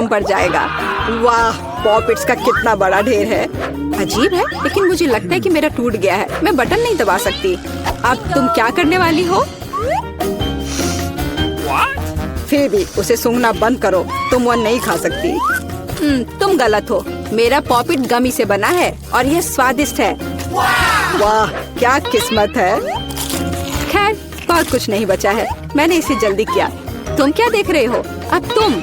कम पड़ जाएगा। वाह, पॉपिट्स का कितना बड़ा ढेर है। अजीब है, लेकिन मुझे लगता है कि मेरा टूट गया है। मैं बटन नहीं दबा सकती। अब तुम क्या करने वाली हो? फिर भी उसे सूंघना बंद करो, तुम वो नहीं खा सकती। तुम गलत हो। मेरा पॉपिट गमी से बना है और यह स्वादिष्ट है। वाह, क्या किस्मत है। खैर, बहुत कुछ नहीं बचा है। मैंने इसे जल्दी किया। तुम क्या देख रहे हो? अब तुम।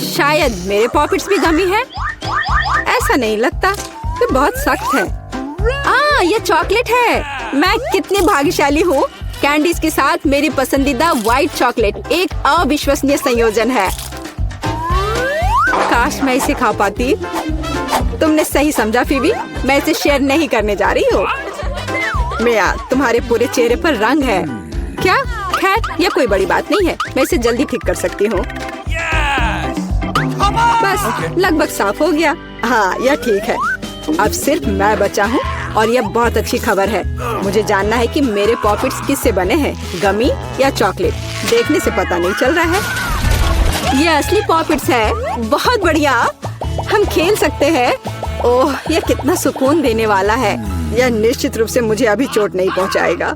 शायद मेरे पॉपिट्स भी गमी है। ऐसा नहीं लगता, ये बहुत सख्त है। ये चॉकलेट है। मैं कितनी भाग्यशाली हूँ। कैंडीज के साथ मेरी पसंदीदा व्हाइट चॉकलेट एक अविश्वसनीय संयोजन है। काश मैं इसे खा पाती। तुमने सही समझा फीबी, मैं इसे शेयर नहीं करने जा रही हूँ। मिया, तुम्हारे पूरे चेहरे पर रंग है। क्या? खैर, यह कोई बड़ी बात नहीं है। मैं इसे जल्दी ठीक कर सकती हूँ। बस लगभग साफ हो गया। हाँ, यह ठीक है। अब सिर्फ मैं बचा हूँ और यह बहुत अच्छी खबर है। मुझे जानना है कि मेरे पॉपिट्स किससे बने हैं, गमी या चॉकलेट। देखने से पता नहीं चल रहा है। ये असली पॉपिट्स है। बहुत बढ़िया, हम खेल सकते हैं। ओह, यह कितना सुकून देने वाला है। यह निश्चित रूप से मुझे अभी चोट नहीं पहुंचाएगा।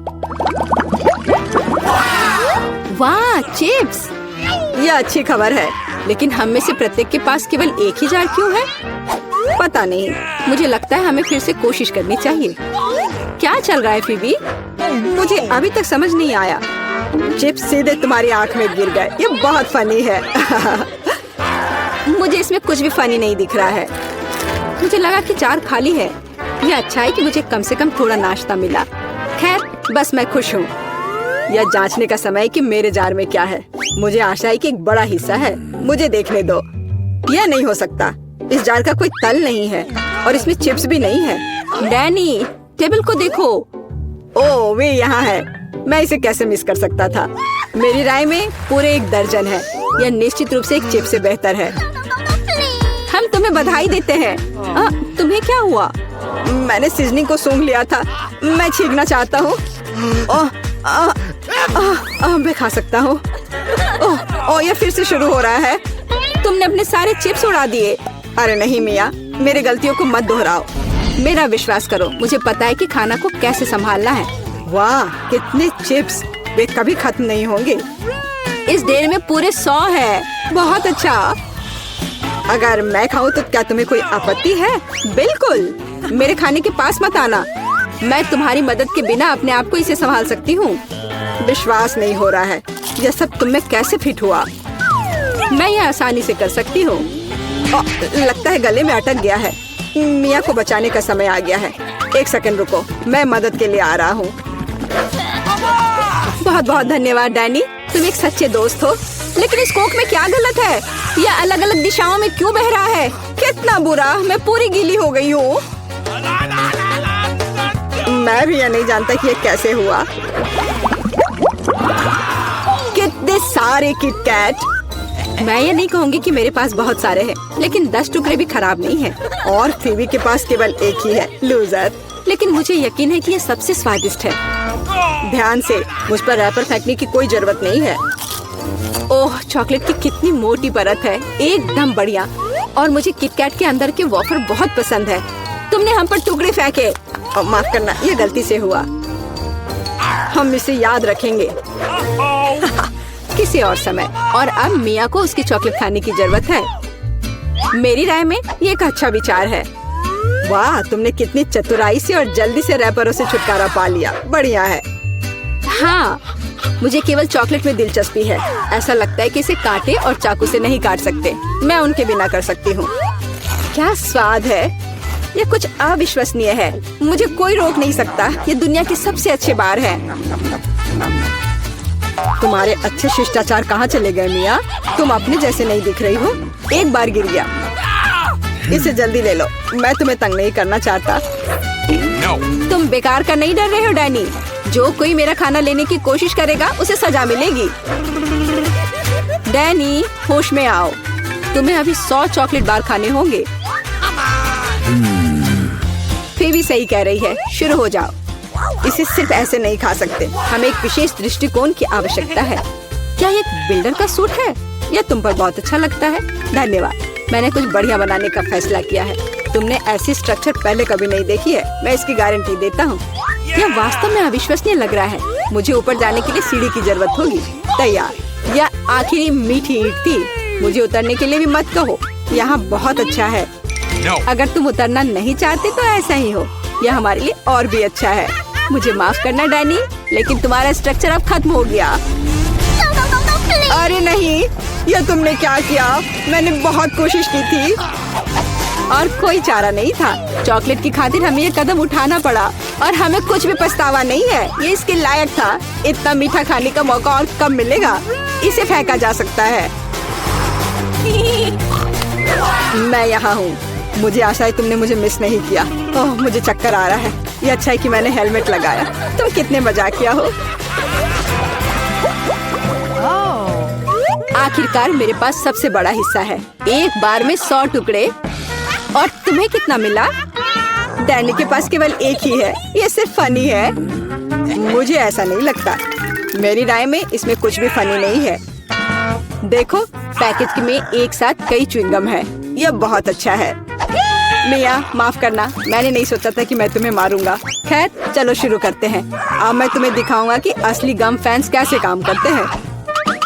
वाह, चिप्स। यह अच्छी खबर है, लेकिन हम में से प्रत्येक के पास केवल एक ही जार क्यों है? पता नहीं। मुझे लगता है हमें फिर से कोशिश करनी चाहिए। क्या चल रहा है फीबी? मुझे अभी तक समझ नहीं आया। चिप्स सीधे तुम्हारी आंख में गिर गए। ये बहुत फनी है। मुझे इसमें कुछ भी फनी नहीं दिख रहा है। मुझे लगा कि जार खाली है। ये अच्छा है कि मुझे कम से कम थोड़ा नाश्ता मिला। खैर, बस मैं खुश हूँ। यह जांचने का समय है कि मेरे जार में क्या है। मुझे आशा है कि एक बड़ा हिस्सा है। मुझे देखने दो। यह नहीं हो सकता। इस जार का कोई तल नहीं है और इसमें चिप्स भी नहीं है। डैनी, टेबल को देखो। ओह, वे यहाँ है। मैं इसे कैसे मिस कर सकता था? मेरी राय में पूरे 1 दर्जन है। यह निश्चित रूप से एक चिप्स से बेहतर है। हम तुम्हें बधाई देते हैं। तुम्हें क्या हुआ? मैंने सीजनिंग को सूंघ लिया था। मैं छींकना चाहता हूँ। मैं खा सकता हूँ। ओह, यह फिर से शुरू हो रहा है। तुमने अपने सारे चिप्स उड़ा दिए। अरे नहीं मिया, मेरी गलतियों को मत दोहराओ। मेरा विश्वास करो, मुझे पता है कि खाना को कैसे संभालना है। वाह, कितने चिप्स। वे कभी खत्म नहीं होंगे। इस ढेर में पूरे 100 है। बहुत अच्छा। अगर मैं खाऊं तो क्या तुम्हें कोई आपत्ति है? बिल्कुल। मेरे खाने के पास मत आना। मैं तुम्हारी मदद के बिना अपने आप को इसे संभाल सकती हूँ। विश्वास नहीं हो रहा है। यह सब तुम में कैसे फिट हुआ? मैं यह आसानी से कर सकती हूँ। लगता है गले में अटक गया है। मिया को बचाने का समय आ गया है। 1 सेकंड रुको, मैं मदद के लिए आ रहा हूँ। बहुत बहुत धन्यवाद डैनी, तुम एक सच्चे दोस्त हो। लेकिन इस कोक में क्या गलत है? यह अलग अलग दिशाओं में क्यों बह रहा है? कितना बुरा, मैं पूरी गीली हो गई हूँ। मैं भी यह नहीं जानता कि यह कैसे हुआ। कितने सारे किटकैट। मैं ये नहीं कहूँगी कि मेरे पास बहुत सारे हैं, लेकिन 10 टुकड़े भी खराब नहीं हैं। और फीबी के पास केवल एक ही है, लूजर। लेकिन मुझे यकीन है कि ये सबसे स्वादिष्ट है। ध्यान से, मुझ पर रैपर फेंकने की कोई जरूरत नहीं है। ओह, चॉकलेट की कितनी मोटी परत है। एकदम बढ़िया। और मुझे किटकैट के अंदर के वॉफर बहुत पसंद है। तुमने हम पर टुकड़े फेंके। माफ करना, ये गलती से हुआ। हम इसे याद रखेंगे किसी और समय। और अब मिया को उसकी चॉकलेट खाने की जरूरत है। मेरी राय में ये एक अच्छा विचार है। वाह, तुमने कितनी चतुराई से और जल्दी से रैपरों से छुटकारा पा लिया। बढ़िया है। हाँ, मुझे केवल चॉकलेट में दिलचस्पी है। ऐसा लगता है कि इसे कांटे और चाकू से नहीं काट सकते। मैं उनके बिना कर सकती हूँ। क्या स्वाद है। यह कुछ अविश्वसनीय है। मुझे कोई रोक नहीं सकता। ये दुनिया के सबसे अच्छे बार है। तुम्हारे अच्छे शिष्टाचार कहाँ चले गए मिया? तुम अपने जैसे नहीं दिख रही हो। एक बार गिर गया। इसे जल्दी ले लो, मैं तुम्हें तंग नहीं करना चाहता। तुम बेकार का नहीं डर रहे हो डैनी? जो कोई मेरा खाना लेने की कोशिश करेगा उसे सजा मिलेगी। डैनी, होश में आओ। तुम्हें अभी 100 चॉकलेट बार खाने होंगे। फिर भी सही कह रही है। शुरू हो जाओ। इसे सिर्फ ऐसे नहीं खा सकते। हमें एक विशेष दृष्टिकोण की आवश्यकता है। क्या ये एक बिल्डर का सूट है? यह तुम पर बहुत अच्छा लगता है। धन्यवाद, मैंने कुछ बढ़िया बनाने का फैसला किया है। तुमने ऐसी स्ट्रक्चर पहले कभी नहीं देखी है, मैं इसकी गारंटी देता हूँ। यह वास्तव में अविश्वसनीय लग रहा है। मुझे ऊपर जाने के लिए सीढ़ी की जरूरत होगी। तैयार। यह आखिरी मीठी ईंट थी। मुझे उतरने के लिए भी मत कहो। यहाँ बहुत अच्छा है। अगर तुम उतरना नहीं चाहते तो ऐसा ही हो। यह हमारे लिए और भी अच्छा है। मुझे माफ करना डैनी, लेकिन तुम्हारा स्ट्रक्चर अब खत्म हो गया। अरे नहीं, यह तुमने क्या किया? मैंने बहुत कोशिश की थी और कोई चारा नहीं था। चॉकलेट की खातिर हमें ये कदम उठाना पड़ा और हमें कुछ भी पछतावा नहीं है। ये इसके लायक था। इतना मीठा खाने का मौका और कब मिलेगा? इसे फेंका जा सकता है। मैं यहाँ हूँ। मुझे आशा है तुमने मुझे मिस नहीं किया। ओह, मुझे चक्कर आ रहा है। ये अच्छा है कि मैंने हेलमेट लगाया। तुम कितने मजाकिया हो। आखिरकार मेरे पास सबसे बड़ा हिस्सा है। एक बार में 100 टुकड़े। और तुम्हें कितना मिला? डैनी के पास केवल एक ही है। ये सिर्फ फनी है। मुझे ऐसा नहीं लगता। मेरी राय में इसमें कुछ भी फनी नहीं है। देखो, पैकेज में एक साथ कई च्युइंगम है। यह बहुत अच्छा है। मिया, माफ करना, मैंने नहीं सोचा था कि मैं तुम्हें मारूंगा। खैर, चलो शुरू करते हैं। अब मैं तुम्हें दिखाऊंगा कि असली गम फैंस कैसे काम करते हैं।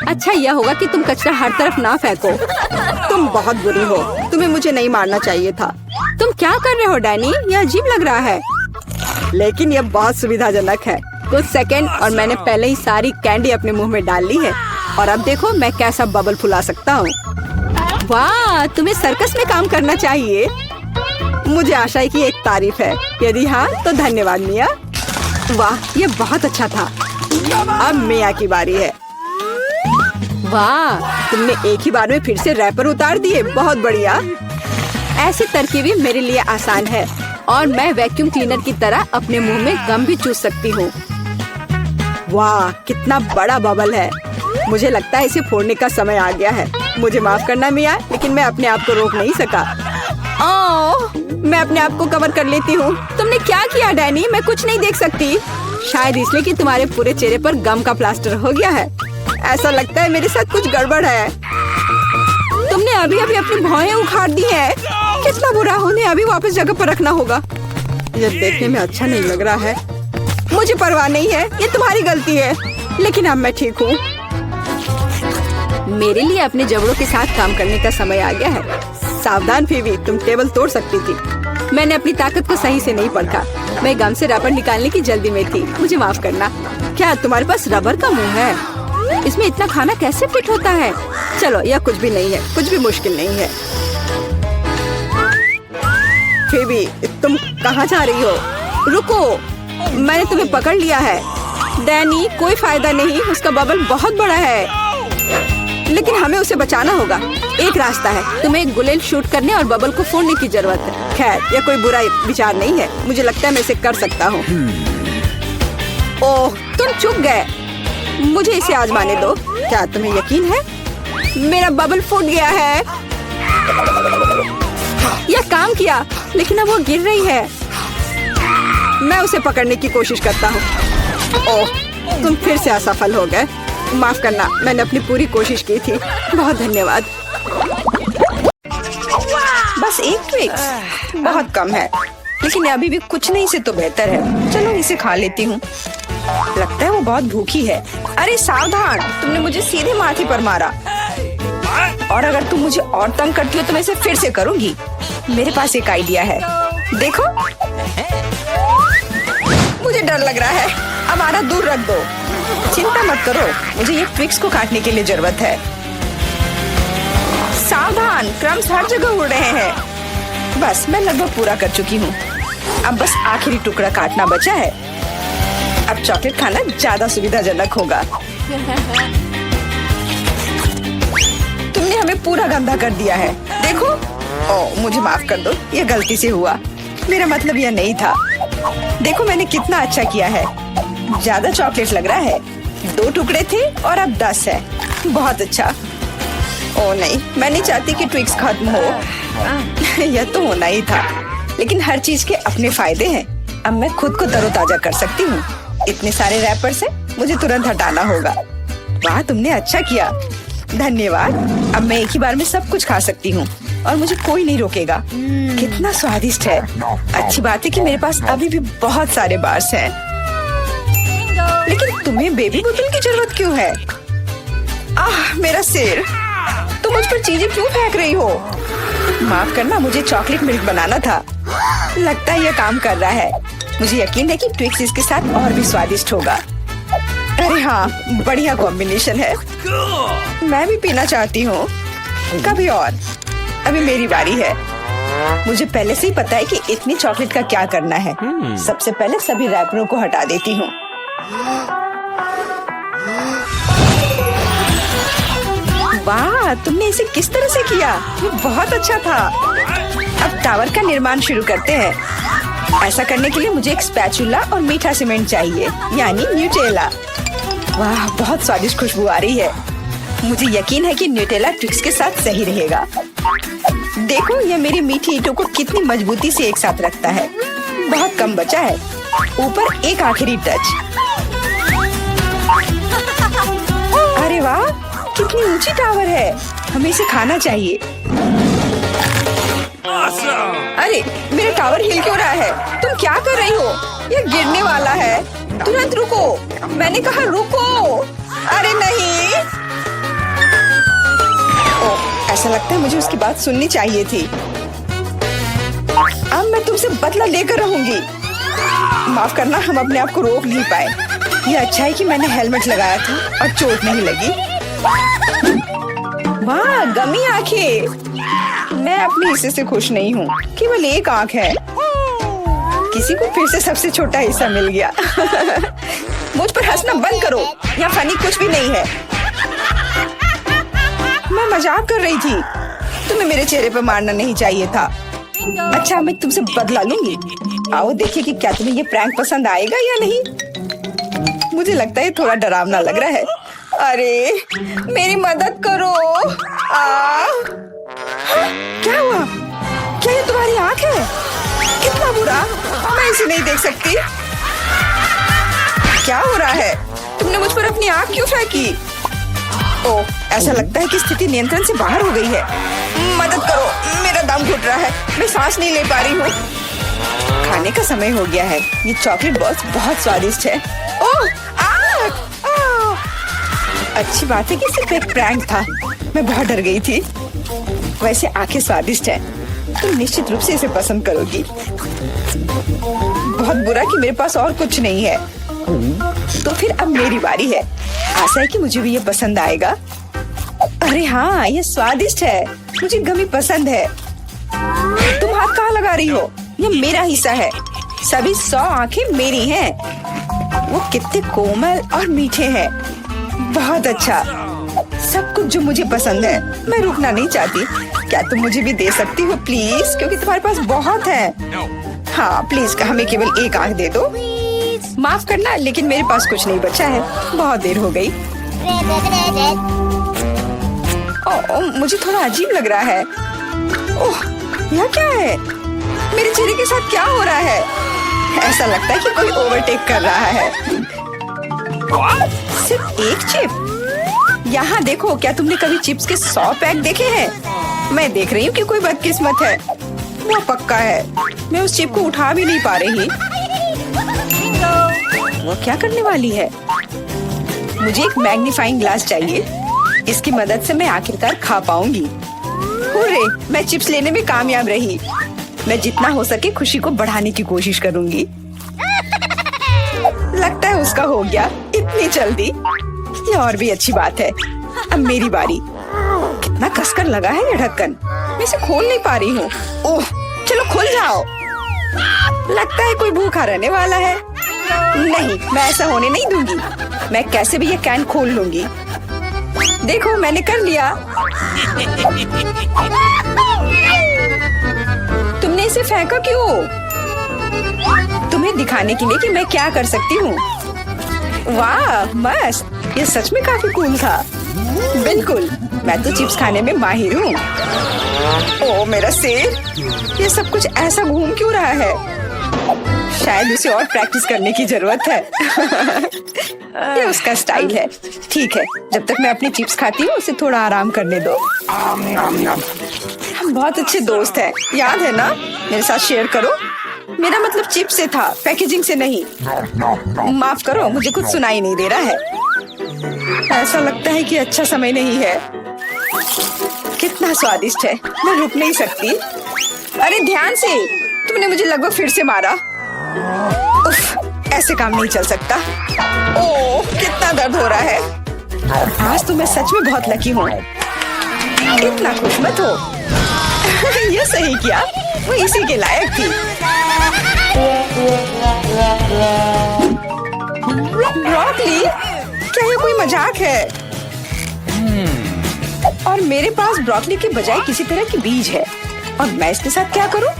अच्छा यह होगा कि तुम कचरा हर तरफ ना फेंको। तुम बहुत बुरी हो। तुम्हें मुझे नहीं मारना चाहिए था। तुम क्या कर रहे हो डैनी? यह अजीब लग रहा है। लेकिन यह बहुत सुविधाजनक है। कुछ सेकंड और मैंने पहले ही सारी कैंडी अपने मुंह में डाल ली है। और अब देखो मैं कैसा बबल फुला सकता हूँ। वाह, तुम्हें सर्कस में काम करना चाहिए। मुझे आशा है कि एक तारीफ है। यदि हाँ तो धन्यवाद मिया। वाह, ये बहुत अच्छा था। अब मिया की बारी है। वाह, तुमने एक ही बार में फिर से रैपर उतार दिए। बहुत बढ़िया। ऐसी तरकीबें मेरे लिए आसान है और मैं वैक्यूम क्लीनर की तरह अपने मुंह में गम भी चूस सकती हूँ। वाह, कितना बड़ा बबल है। मुझे लगता है इसे फोड़ने का समय आ गया है। मुझे माफ करना मिया, लेकिन मैं अपने आप को रोक नहीं सका। ओह, मैं अपने आप को कवर कर लेती हूँ। तुमने क्या किया डैनी? मैं कुछ नहीं देख सकती। शायद इसलिए कि तुम्हारे पूरे चेहरे पर गम का प्लास्टर हो गया है। ऐसा लगता है मेरे साथ कुछ गड़बड़ है। तुमने अभी अभी अपनी भौहें उखाड़ दी हैं। कितना बुरा। उन्हें अभी वापस जगह पर रखना होगा। यह देखने में अच्छा नहीं लग रहा है। मुझे परवाह नहीं है, ये तुम्हारी गलती है। लेकिन अब मैं ठीक हूँ। मेरे लिए अपने जबड़ों के साथ काम करने का समय आ गया है। सावधान फीवी, तुम टेबल तोड़ सकती थी। मैंने अपनी ताकत को सही से नहीं परखा। मैं गम से रबर निकालने की जल्दी में थी। मुझे माफ करना। क्या तुम्हारे पास रबर का मुंह है? इसमें इतना खाना कैसे फिट होता है? चलो, यह कुछ भी नहीं है। कुछ भी मुश्किल नहीं है। फीवी, तुम कहाँ जा रही हो? रुको, मैंने तुम्हें पकड़ लिया है। डैनी, कोई फायदा नहीं। उसका बबल बहुत बड़ा है, लेकिन हमें उसे बचाना होगा। एक रास्ता है। तुम्हें एक गुलेल शूट करने और बबल को फोड़ने की जरूरत है। खैर, यह कोई बुरा विचार नहीं है। मुझे लगता है मैं इसे कर सकता हूँ। ओह, तुम चुप गए। मुझे इसे आजमाने दो। क्या तुम्हें यकीन है? मेरा बबल फूट गया है। यह काम किया, लेकिन अब वो गिर रही है। मैं उसे पकड़ने की कोशिश करता हूँ। ओह, तुम फिर से असफल हो गए। माफ करना, मैंने अपनी पूरी कोशिश की थी। बहुत धन्यवाद। बस एक ट्विक्स बहुत कम है, लेकिन अभी भी कुछ नहीं से तो बेहतर है। चलो इसे खा लेती हूँ। लगता है वो बहुत भूखी है। अरे सावधान, तुमने मुझे सीधे माथे पर मारा। और अगर तुम मुझे और तंग करती हो तो मैं इसे फिर से करूँगी। मेरे पास एक आइडिया है। देखो, मुझे डर लग रहा है। अब आधा दूर रख दो। चिंता मत करो, मुझे ये ट्विक्स को काटने के लिए जरूरत है। सावधान, क्रम्स हर जगह उड़ रहे हैं। बस मैं लगभग पूरा कर चुकी हूँ। अब बस आखिरी टुकड़ा काटना बचा है। अब चॉकलेट खाना ज्यादा सुविधाजनक होगा। तुमने हमें पूरा गंदा कर दिया है। देखो। ओह, मुझे माफ कर दो, ये गलती से हुआ। मेरा मतलब यह नहीं था। देखो मैंने कितना अच्छा किया है। ज्यादा चॉकलेट लग रहा है। 2 टुकड़े थे और अब 10 है। बहुत अच्छा। ओह नहीं, मैं नहीं चाहती कि ट्विक्स खत्म हो। यह तो होना ही था, लेकिन हर चीज के अपने फायदे हैं। अब मैं खुद को तरोताजा कर सकती हूँ। इतने सारे रैपर से मुझे तुरंत हटाना होगा। वाह, तुमने अच्छा किया। धन्यवाद। अब मैं एक ही बार में सब कुछ खा सकती हूँ और मुझे कोई नहीं रोकेगा। कितना स्वादिष्ट है। अच्छी बात है कि मेरे पास अभी भी बहुत सारे बार्स हैं। लेकिन तुम्हें बेबी बोतल की जरूरत क्यों है? आह, मेरा सिर। तुम मुझ पर चीजें क्यों फेंक रही हो? माफ करना, मुझे चॉकलेट मिल्क बनाना था। लगता है यह काम कर रहा है। मुझे यकीन है कि ट्विक्स इसके साथ और भी स्वादिष्ट होगा। अरे हाँ, बढ़िया कॉम्बिनेशन है। मैं भी पीना चाहती हूँ। कभी और। अभी मेरी बारी है। मुझे पहले से ही पता है कि इतनी चॉकलेट का क्या करना है। सबसे पहले सभी रैपरों को हटा देती हूँ। वाह, तुमने इसे किस तरह से किया? ये बहुत अच्छा था। अब टावर का निर्माण शुरू करते हैं। ऐसा करने के लिए मुझे एक स्पैचुला और मीठा सीमेंट चाहिए, यानी न्यूटेला। वाह, बहुत स्वादिष्ट खुशबू आ रही है। मुझे यकीन है कि न्यूटेला ट्विक्स के साथ सही रहेगा। देखो, यह मेरी मीठी ईंटों को कितनी मजबूती से एक साथ रखता है। बहुत कम बचा है। ऊपर एक आखिरी टच। अरे वाह, कितनी ऊंची टावर है। हमें इसे खाना चाहिए। अरे, मेरा टावर हिल क्यों रहा है? तुम क्या कर रही हो? यह गिरने वाला है। तुरंत रुको। मैंने कहा रुको। अरे नहीं। ओह, ऐसा लगता है मुझे उसकी बात सुननी चाहिए थी। अब मैं तुमसे बदला लेकर रहूंगी। माफ करना, हम अपने आप को रोक नहीं पाए। यह अच्छा है कि मैंने हेलमेट लगाया था और चोट नहीं लगी। वाह, गमी आंखें। मैं अपने हिस्से से खुश नहीं हूँ। केवल एक आंख है। किसी को फिर से सबसे छोटा हिस्सा मिल गया। मुझ पर हंसना बंद करो। यहाँ फनी कुछ भी नहीं है। मैं मजाक कर रही थी। तुम्हें मेरे चेहरे पर मारना नहीं चाहिए था। अच्छा, मैं तुमसे बदला लूंगी। आओ देखिए कि क्या तुम्हें ये प्रैंक पसंद आएगा या नहीं। मुझे लगता है थोड़ा डरावना लग रहा है। अरे, मेरी मदद करो। क्या हुआ? क्या ये तुम्हारी आंख है? कितना बुरा। मैं इसे नहीं देख सकती। क्या हो रहा है? तुमने मुझ पर अपनी आंख क्यों फेंकी? ओह, ऐसा लगता है कि स्थिति नियंत्रण से बाहर हो गई है। मदद करो, मेरा दम घुट रहा है। मैं सांस नहीं ले पा रही हूँ। खाने का समय हो गया है। ये चॉकलेट बॉल्स बहुत स्वादिष्ट है। ओह, अच्छी बात है कि सिर्फ एक प्रैंक था। मैं बहुत डर गई थी। वैसे आंखें स्वादिष्ट है। तुम निश्चित रूप से इसे पसंद करोगी। बहुत बुरा कि मेरे पास और कुछ नहीं है। तो फिर अब मेरी बारी है। आशा है कि मुझे भी ये पसंद आएगा। अरे हाँ, ये स्वादिष्ट है। मुझे गमी पसंद है। तुम हाथ कहाँ लगा रही हो? ये मेरा हिस्सा है। सभी 100 आंखें मेरी हैं। वो कितने कोमल और मीठे हैं। बहुत अच्छा, सब कुछ जो मुझे पसंद है। मैं रुकना नहीं चाहती। क्या तुम मुझे भी दे सकती हो प्लीज? क्योंकि तुम्हारे पास बहुत है। हाँ प्लीज, हमें केवल एक आंख दे दो। माफ करना, लेकिन मेरे पास कुछ नहीं बचा है। बहुत देर हो गई। ओह, मुझे थोड़ा अजीब लग रहा है। ओह, यह क्या है? मेरे चेहरे के साथ क्या हो रहा है? ऐसा लगता है कि कोई ओवरटेक कर रहा है। सिर्फ एक चिप? यहाँ देखो, क्या तुमने कभी चिप्स के 100 पैक देखे हैं? मैं देख रही हूँ कि कोई बदकिस्मत है। वो पक्का है। मैं उस चिप को उठा भी नहीं पा रही। वो क्या करने वाली है? मुझे एक मैग्नीफाइंग ग्लास चाहिए। इसकी मदद से मैं आखिरकार खा पाऊंगी। हुर्रे, मैं चिप्स लेने में कामयाब रही। मैं जितना हो सके खुशी को बढ़ाने की कोशिश करूंगी। लगता है उसका हो गया इतनी जल्दी। ये और भी अच्छी बात है। अब मेरी बारी। कितना कसकर लगा है ये ढक्कन। मैं इसे खोल नहीं पा रही हूँ। ओह, चलो खुल जाओ। लगता है कोई भूखा रहने वाला है। नहीं, मैं ऐसा होने नहीं दूंगी। मैं कैसे भी ये कैन खोल लूंगी। देखो, मैंने कर लिया। तुमने इसे फेंका क्यों? तुम्हें दिखाने के लिए कि मैं क्या कर सकती हूँ। वाह, मस्त। ये सच में काफी कूल था। बिल्कुल, मैं तो चिप्स खाने में माहिर हूँ। ओह, मेरा सिर। ये सब कुछ ऐसा घूम क्यों रहा है? शायद उसे और प्रैक्टिस करने की जरूरत है। ये उसका स्टाइल है। ठीक है, जब तक मैं अपनी चिप्स खाती हूँ उसे थोड़ा आराम करने दो। हम बहुत अच्छे दोस्त हैं, याद है ना? मेरे साथ शेयर करो। मेरा मतलब चिप्स से था, पैकेजिंग से नहीं। माफ करो, मुझे कुछ सुनाई नहीं दे रहा है। ऐसा लगता है कि अच्छा समय नहीं है। कितना स्वादिष्ट है, मैं रुक नहीं सकती। अरे ध्यान से, तुमने मुझे लगभग फिर से मारा। उफ, ऐसे काम नहीं चल सकता। ओह, कितना दर्द हो रहा है। आज तो मैं सच में बहुत लकी हूँ। इतना खुश मत हो। ये सही किया, वो इसी के लायक थी। ब्रोकली, क्या ये कोई मजाक है? और मेरे पास ब्रोकली के बजाय किसी तरह की बीज है, और मैं इसके साथ क्या करूं?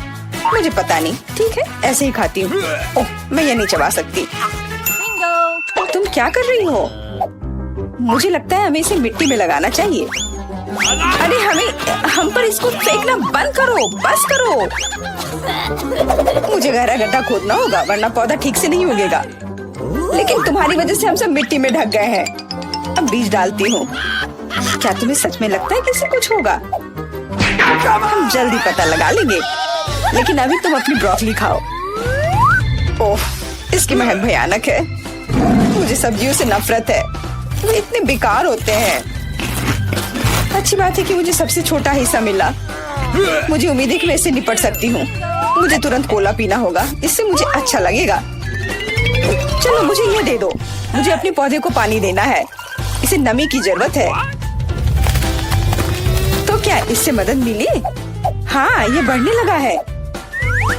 मुझे पता नहीं। ठीक है, ऐसे ही खाती हूँ। ओह, मैं ये नहीं चबा सकती। तुम क्या कर रही हो? मुझे लगता है हमें इसे मिट्टी में लगाना चाहिए। अरे हम पर इसको फेंकना बंद करो, बस करो। मुझे गहरा गड्ढा खोदना होगा, वरना पौधा ठीक से नहीं उगेगा। लेकिन तुम्हारी वजह से हम सब मिट्टी में ढक गए हैं। अब बीज डालती हूँ। क्या तुम्हें सच में लगता है कि इससे कुछ होगा? हम जल्दी पता लगा लेंगे। लेकिन अभी तुम अपनी ब्रोकली खाओ। ओह, इसकी महक भयानक है। मुझे सब्जियों से नफरत है, वो इतने बेकार होते हैं। अच्छी बात है कि मुझे सबसे छोटा हिस्सा मिला। मुझे उम्मीद है कि मैं इससे निपट सकती हूँ। मुझे तुरंत कोला पीना होगा, इससे मुझे अच्छा लगेगा। चलो मुझे ये दे दो। मुझे अपने पौधे को पानी देना है, इसे नमी की जरूरत है। तो क्या इससे मदद मिली? हाँ, ये बढ़ने लगा है।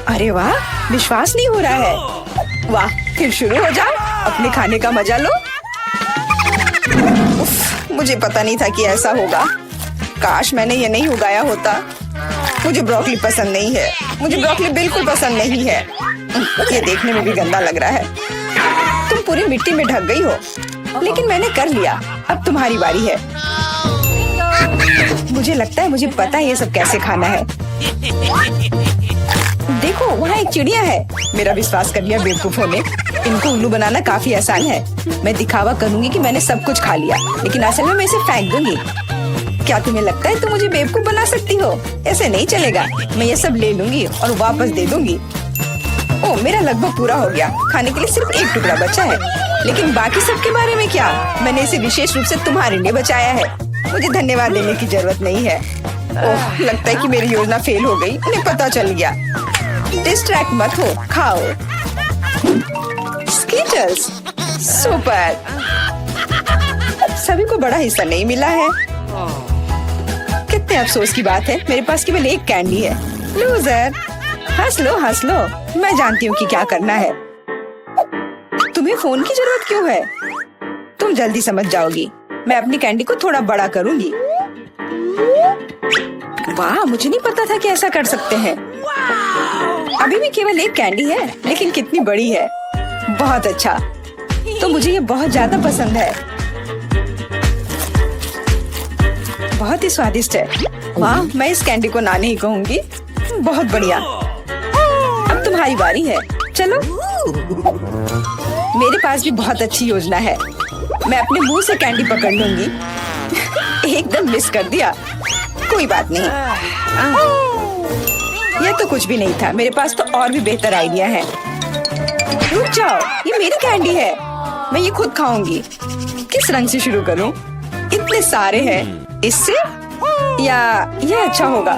अरे वाह, विश्वास नहीं हो रहा है। वाह, फिर शुरू हो जाओ, अपने खाने का मजा लो। उफ, मुझे पता नहीं था कि ऐसा होगा। काश मैंने ये नहीं उगाया होता। मुझे ब्रोकली पसंद नहीं है। मुझे ब्रोकली बिल्कुल पसंद नहीं है। ये देखने में भी गंदा लग रहा है। तुम पूरी मिट्टी में ढक गई हो, लेकिन मैंने कर लिया। अब तुम्हारी बारी है। मुझे लगता है मुझे पता है ये सब कैसे खाना है। देखो, वहाँ एक चिड़िया है। मेरा विश्वास कर लिया बेवकूफों ने। इनको उल्लू बनाना काफी आसान है। मैं दिखावा करूंगी कि मैंने सब कुछ खा लिया, लेकिन असल में मैं इसे फेंक दूंगी। क्या तुम्हें लगता है तुम मुझे बेवकूफ बना सकती हो? ऐसे नहीं चलेगा। मैं ये सब ले लूंगी और वापस दे दूंगी। ओह, मेरा लगभग पूरा हो गया। खाने के लिए सिर्फ एक टुकड़ा बचा है। लेकिन बाकी सब के बारे में क्या? मैंने इसे विशेष रूप से तुम्हारे लिए बचाया है। मुझे धन्यवाद देने की जरूरत नहीं है। ओह, लगता है कि मेरी योजना फेल हो गई। उन्हें पता चल गया। डिस्ट्रैक्ट मत हो, खाओ। Skittles, super. सभी को बड़ा हिस्सा नहीं मिला है। कितने अफसोस की बात है, मेरे पास केवल एक कैंडी है। लूजर। हंस लो, हंस लो। मैं जानती हूँ कि क्या करना है। तुम्हें फोन की जरूरत क्यों है? तुम जल्दी समझ जाओगी। मैं अपनी कैंडी को थोड़ा बड़ा करूंगी। वाह, मुझे नहीं पता था कि ऐसा कर सकते हैं। अभी भी केवल एक कैंडी है, लेकिन कितनी बड़ी है। बहुत अच्छा, तो मुझे ये बहुत ज्यादा पसंद है। बहुत ही स्वादिष्ट है। वाह, मैं इस कैंडी को ना नहीं कहूंगी। बहुत बढ़िया। अब तुम्हारी बारी है। चलो। मेरे पास भी बहुत अच्छी योजना है। मैं अपने मुंह से कैंडी पकड़ लूंगी। एकदम मिस कर दिया। कोई बात नहीं। यह तो कुछ भी नहीं था। मेरे पास तो और भी बेहतर आइडिया है। रुक जाओ, ये मेरी कैंडी है। मैं ये खुद खाऊंगी। किस रंग से शुरू करूं? इतने सारे हैं। इससे या ये अच्छा होगा?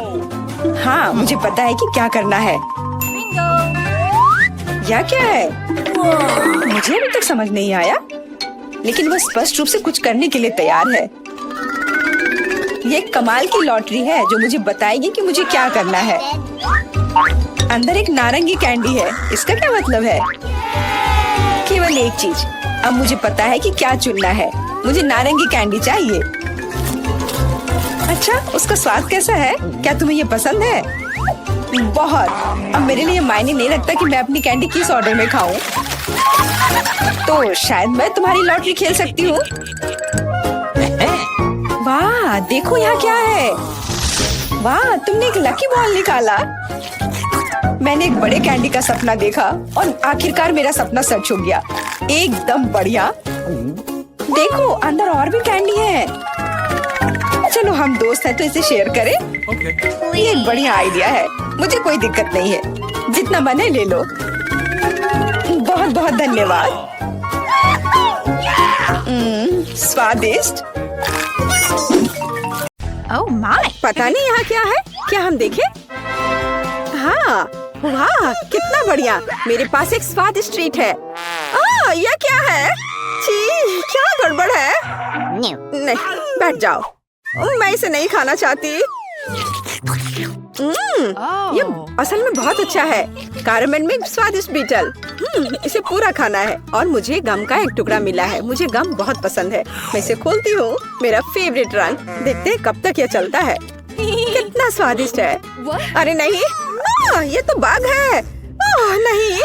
हाँ, मुझे पता है कि क्या करना है। या क्या है? मुझे अभी तक समझ नहीं आया, लेकिन वह स्पष्ट रूप से कुछ करने के लिए तैयार है। ये एक कमाल की लॉटरी है जो मुझे बताएगी कि मुझे क्या करना है। अंदर एक नारंगी कैंडी है। इसका क्या मतलब है? केवल एक चीज। अब मुझे पता है कि क्या चुनना है। मुझे नारंगी कैंडी चाहिए। अच्छा, उसका स्वाद कैसा है? क्या तुम्हें ये पसंद है? बहुत। अब मेरे लिए मायने नहीं रखता कि मैं अपनी कैंडी किस ऑर्डर में खाऊं। तो शायद मैं तुम्हारी लॉटरी खेल सकती हूँ। वाह, देखो यहाँ क्या है। वाह, तुमने एक लकी बॉल निकाला। मैंने एक बड़े कैंडी का सपना देखा और आखिरकार मेरा सपना सच हो गया। एकदम बढ़िया। देखो अंदर और भी कैंडी है। चलो हम दोस्त हैं तो इसे शेयर करें। ये एक बढ़िया आइडिया है, मुझे कोई दिक्कत नहीं है। जितना मन है ले लो। बहुत बहुत धन्यवाद। स्वादिष्ट। ओह माय, पता नहीं यहाँ क्या है। क्या हम देखें? हाँ, वाह कितना बढ़िया। मेरे पास एक स्वादिष्ट ट्रीट है। यह क्या है? छी, क्या गड़बड़ है? नहीं, बैठ जाओ। मैं इसे नहीं खाना चाहती। ये असल में बहुत अच्छा है। कैरमेल में स्वादिष्ट बीटल। इसे पूरा खाना है और मुझे गम का एक टुकड़ा मिला है। मुझे गम बहुत पसंद है। मैं इसे खोलती हूँ। मेरा फेवरेट रंग। देखते हैं कब तक यह चलता है। कितना स्वादिष्ट है। अरे नहीं, ये तो बाघ है। नहीं,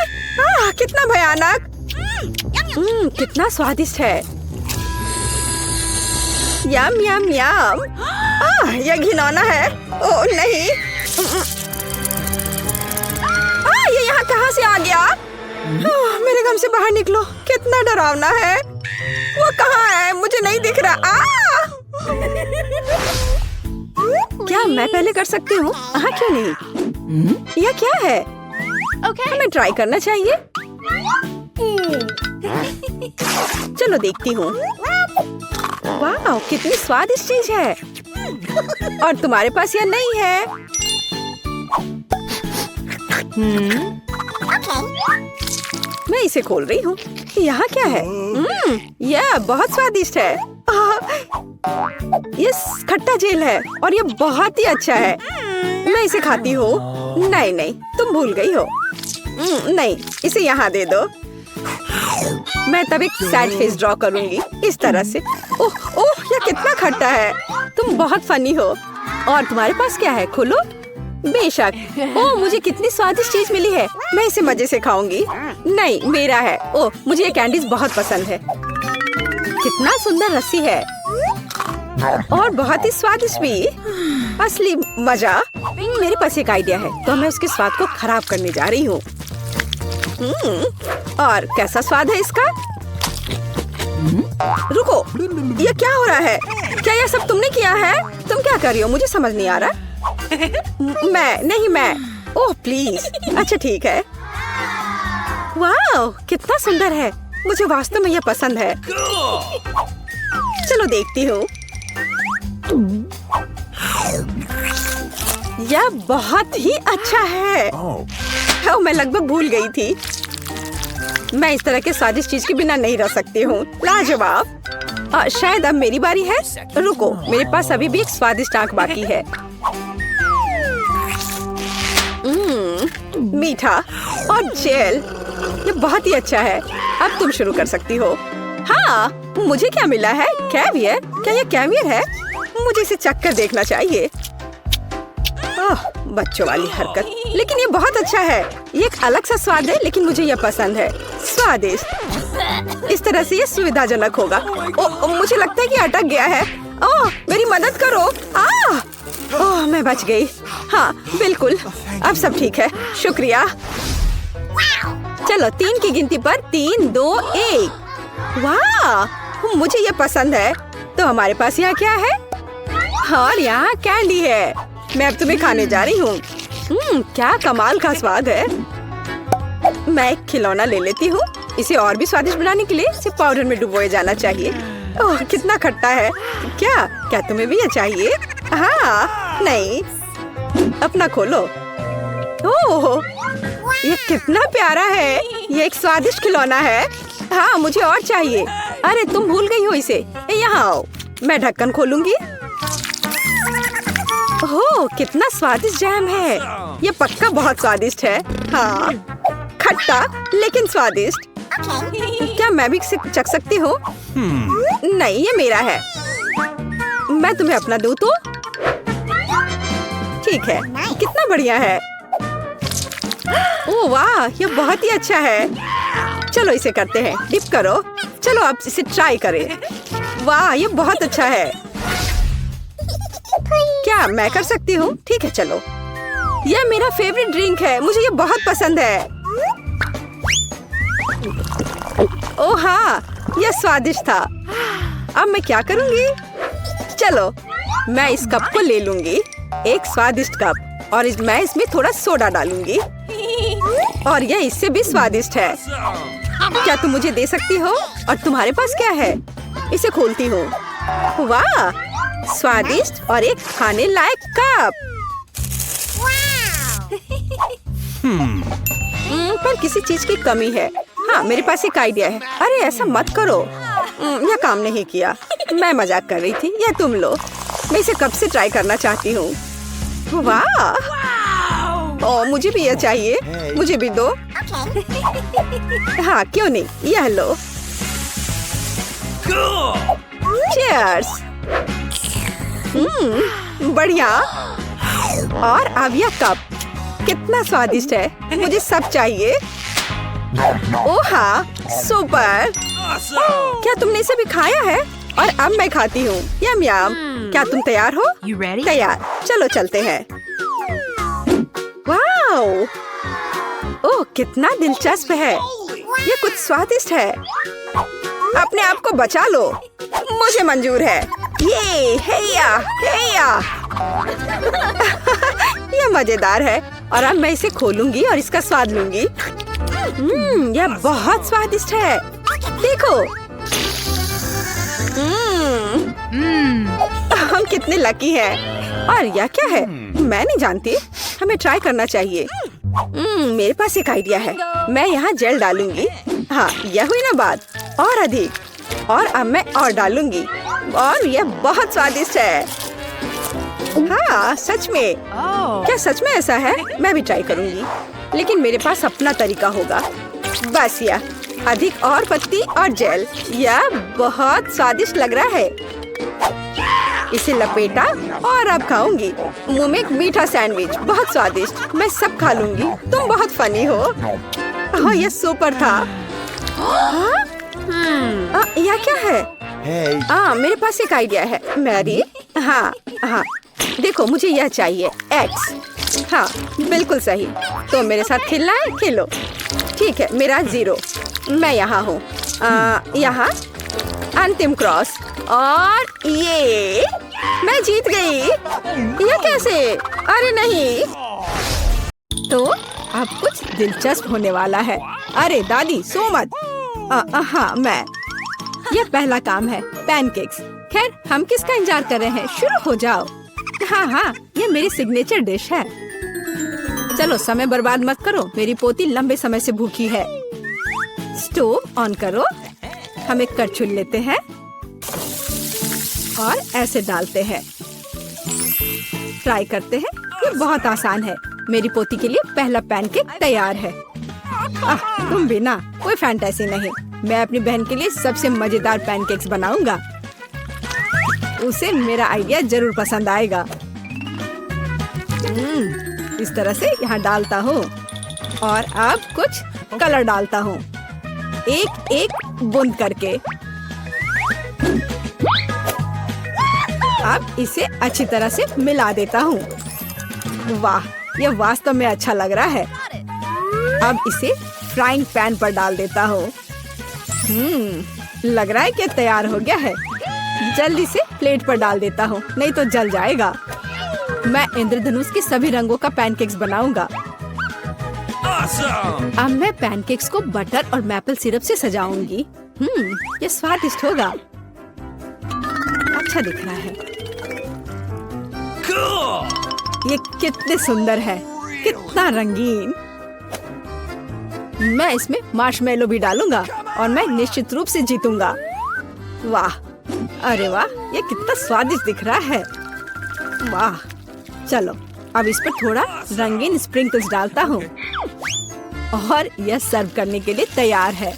कितना भयानक। कितना स्वादिष्ट है। यम यम यम। यह घिनौना है। ओह नहीं, ये यहाँ कहाँ से आ गया? मेरे गम से बाहर निकलो। कितना डरावना है। वो कहाँ है? मुझे नहीं दिख रहा। क्या मैं पहले कर सकती हूँ? हाँ क्यों नहीं। यह क्या है? हमें ट्राई करना चाहिए। चलो देखती हूँ। वाह कितनी स्वादिष्ट चीज है। और तुम्हारे पास यह नहीं है। मैं इसे खोल रही हूँ। यहाँ क्या है? यह बहुत स्वादिष्ट है। ये खट्टा जेल है और ये बहुत ही अच्छा है। मैं इसे खाती हूँ। नहीं नहीं, तुम भूल गई हो। नहीं, इसे यहाँ दे दो। मैं तब एक सैड फेस ड्रॉ करूंगी इस तरह से। ओह ओह, यह कितना खट्टा है। तुम बहुत फनी हो। और तुम्हारे पास क्या है? खोलो। बेशक। ओह, मुझे कितनी स्वादिष्ट चीज मिली है। मैं इसे मजे से खाऊंगी। नहीं, मेरा है। ओह, मुझे ये कैंडीज बहुत पसंद है। कितना सुंदर रस्सी है और बहुत ही स्वादिष्ट भी। असली मजा। मेरे पास एक आइडिया है तो मैं उसके स्वाद को खराब करने जा रही हूँ। और कैसा स्वाद है इसका? रुको, ये क्या हो रहा है? क्या यह सब तुमने किया है? तुम क्या कर रही हो? मुझे समझ नहीं आ रहा। मैं। Oh please. अच्छा ठीक है। वाह कितना सुंदर है। मुझे वास्तव में यह पसंद है। चलो देखती हूँ। यह बहुत ही अच्छा है। मैं लगभग भूल गई थी। मैं इस तरह के स्वादिष्ट चीज के बिना नहीं रह सकती हूँ। लाजवाब। शायद अब मेरी बारी है। रुको, मेरे पास अभी भी एक स्वादिष्ट आंख बाकी है। मीठा और जेल। ये बहुत ही अच्छा है। अब तुम शुरू कर सकती हो। हाँ, मुझे क्या मिला है? कैवियर। क्या ये कैवियर है? मुझे इसे चखकर देखना चाहिए। बच्चों वाली हरकत। लेकिन ये बहुत अच्छा है। ये एक अलग सा स्वाद है, लेकिन मुझे ये पसंद है। स्वादिष्ट। इस तरह से ये सुविधाजनक होगा। मुझे लगता है कि अटक गया है। मेरी मदद करो। मैं बच गई। हाँ बिल्कुल, अब सब ठीक है। शुक्रिया। चलो 3 की गिनती पर 3, 2, 1। वाह, मुझे ये पसंद है। तो हमारे पास यहाँ क्या है? और यहाँ कैंडी है। मैं अब तुम्हें खाने जा रही हूँ। क्या कमाल का स्वाद है। मैं एक खिलौना ले लेती हूँ। इसे और भी स्वादिष्ट बनाने के लिए इसे पाउडर में डुबोए जाना चाहिए। ओह कितना खट्टा है। क्या तुम्हें भी ये चाहिए? हाँ नहीं, अपना खोलो। ओह ये कितना प्यारा है। ये एक स्वादिष्ट खिलौना है। हाँ मुझे और चाहिए। अरे तुम भूल गई हो इसे। यहाँ आओ, मैं ढक्कन खोलूंगी। ओह कितना स्वादिष्ट जैम है। ये पक्का बहुत स्वादिष्ट है। हाँ खट्टा लेकिन स्वादिष्ट। क्या मैं भी इसे चख सकती हूँ? नहीं, ये मेरा है। मैं तुम्हें अपना दूँ तो? ठीक है, कितना बढ़िया है। ओह वाह, ये बहुत ही अच्छा है। चलो इसे करते हैं। डिप करो। चलो अब इसे ट्राई करें। वाह ये बहुत अच्छा है। क्या मैं कर सकती हूँ? ठीक है चलो। यह मेरा फेवरेट ड्रिंक है, मुझे ये बहुत पसंद है। ओह हाँ, यह स्वादिष्ट था। अब मैं क्या करूंगी? चलो, मैं इस कप को ले लूंगी, एक स्वादिष्ट कप, और मैं इसमें थोड़ा सोडा डालूंगी, और यह इससे भी स्वादिष्ट है। क्या तुम मुझे दे सकती हो? और तुम्हारे पास क्या है? इसे खोलती हूँ। वाह, स्वादिष्ट और एक खाने लायक कप। पर किसी चीज की कमी है। हाँ, मेरे पास एक आइडिया है। अरे ऐसा मत करो, यह काम नहीं किया। मैं मजाक कर रही थी, यह तुम लो। मैं इसे कब से ट्राई करना चाहती हूँ। वाह, ओ मुझे भी यह चाहिए, मुझे भी दो। हाँ क्यों नहीं, यह लो। चीयर्स। बढ़िया। और अब यह कप कितना स्वादिष्ट है, मुझे सब चाहिए। ओह हाँ, सुपर। क्या तुमने इसे भी खाया है? और अब मैं खाती हूँ। यम यम। क्या तुम तैयार हो? तैयार, चलो चलते हैं। वाओ, ओह कितना दिलचस्प है। ये कुछ स्वादिष्ट है। अपने आप को बचा लो, मुझे मंजूर है। ये हेया हेया। यह मजेदार है। और अब मैं इसे खोलूंगी और इसका स्वाद लूंगी। यह बहुत स्वादिष्ट है, देखो। हम कितने लकी हैं। और यह क्या है? मैं नहीं जानती, हमें ट्राई करना चाहिए। मेरे पास एक आइडिया है। मैं यहाँ जेल डालूंगी। हाँ, यह हुई ना बात। और अधिक। और अब मैं और डालूंगी, और यह बहुत स्वादिष्ट है। हाँ सच में। क्या सच में ऐसा है? मैं भी ट्राई करूंगी, लेकिन मेरे पास अपना तरीका होगा। बस यह अधिक और पत्ती और जेल। यह बहुत स्वादिष्ट लग रहा है। इसे लपेटा और अब खाऊंगी। मुंह में एक मीठा सैंडविच, बहुत स्वादिष्ट। मैं सब खा लूंगी। तुम बहुत फनी हो। हाँ, यह सुपर था। हाँ? यह क्या है? मेरे पास एक आइडिया है मैरी। हाँ हाँ, देखो मुझे यह चाहिए, एक्स। हाँ बिल्कुल सही। तो मेरे साथ खेलना है, खेलो। ठीक है, मेरा 0। मैं यहाँ हूँ। यहाँ अंतिम क्रॉस, और ये मैं जीत गई। यह कैसे? अरे नहीं। तो अब कुछ दिलचस्प होने वाला है। अरे दादी सो मत। हाँ मैं। यह पहला काम है, पैनकेक्स। खैर हम किसका इंतजार कर रहे हैं, शुरू हो जाओ। हाँ हाँ, ये मेरी सिग्नेचर डिश है। चलो समय बर्बाद मत करो, मेरी पोती लंबे समय से भूखी है। स्टोव ऑन करो। हम एक कड़छुल लेते हैं और ऐसे डालते हैं। ट्राई करते हैं। ये बहुत आसान है। मेरी पोती के लिए पहला पैनकेक तैयार है। तुम भी ना, कोई फैंटेसी नहीं। मैं अपनी बहन के लिए सबसे मजेदार पैनकेक्स बनाऊंगा। उसे मेरा आइडिया जरूर पसंद आएगा। इस तरह से यहाँ डालता हूँ, और अब कुछ कलर डालता हूँ, एक एक बूंद करके। अब इसे अच्छी तरह से मिला देता हूँ। वाह, यह वास्तव में अच्छा लग रहा है। अब इसे फ्राइंग पैन पर डाल देता हूँ। लग रहा है कि तैयार हो गया है। जल्दी से प्लेट पर डाल देता हूँ, नहीं तो जल जाएगा। मैं इंद्रधनुष के सभी रंगों का पैनकेक्स बनाऊंगा। अब मैं पैनकेक्स को बटर और मैपल सिरप से सजाऊंगी। ये स्वादिष्ट होगा। अच्छा दिख रहा है। ये कितने सुंदर है, कितना रंगीन। मैं इसमें मार्शमेलो भी डालूंगा, और मैं निश्चित रूप से जीतूंगा। वाह, अरे वाह, ये कितना स्वादिष्ट दिख रहा है। वाह, चलो अब इस पर थोड़ा रंगीन स्प्रिंकल्स डालता हूँ, और यह सर्व करने के लिए तैयार है।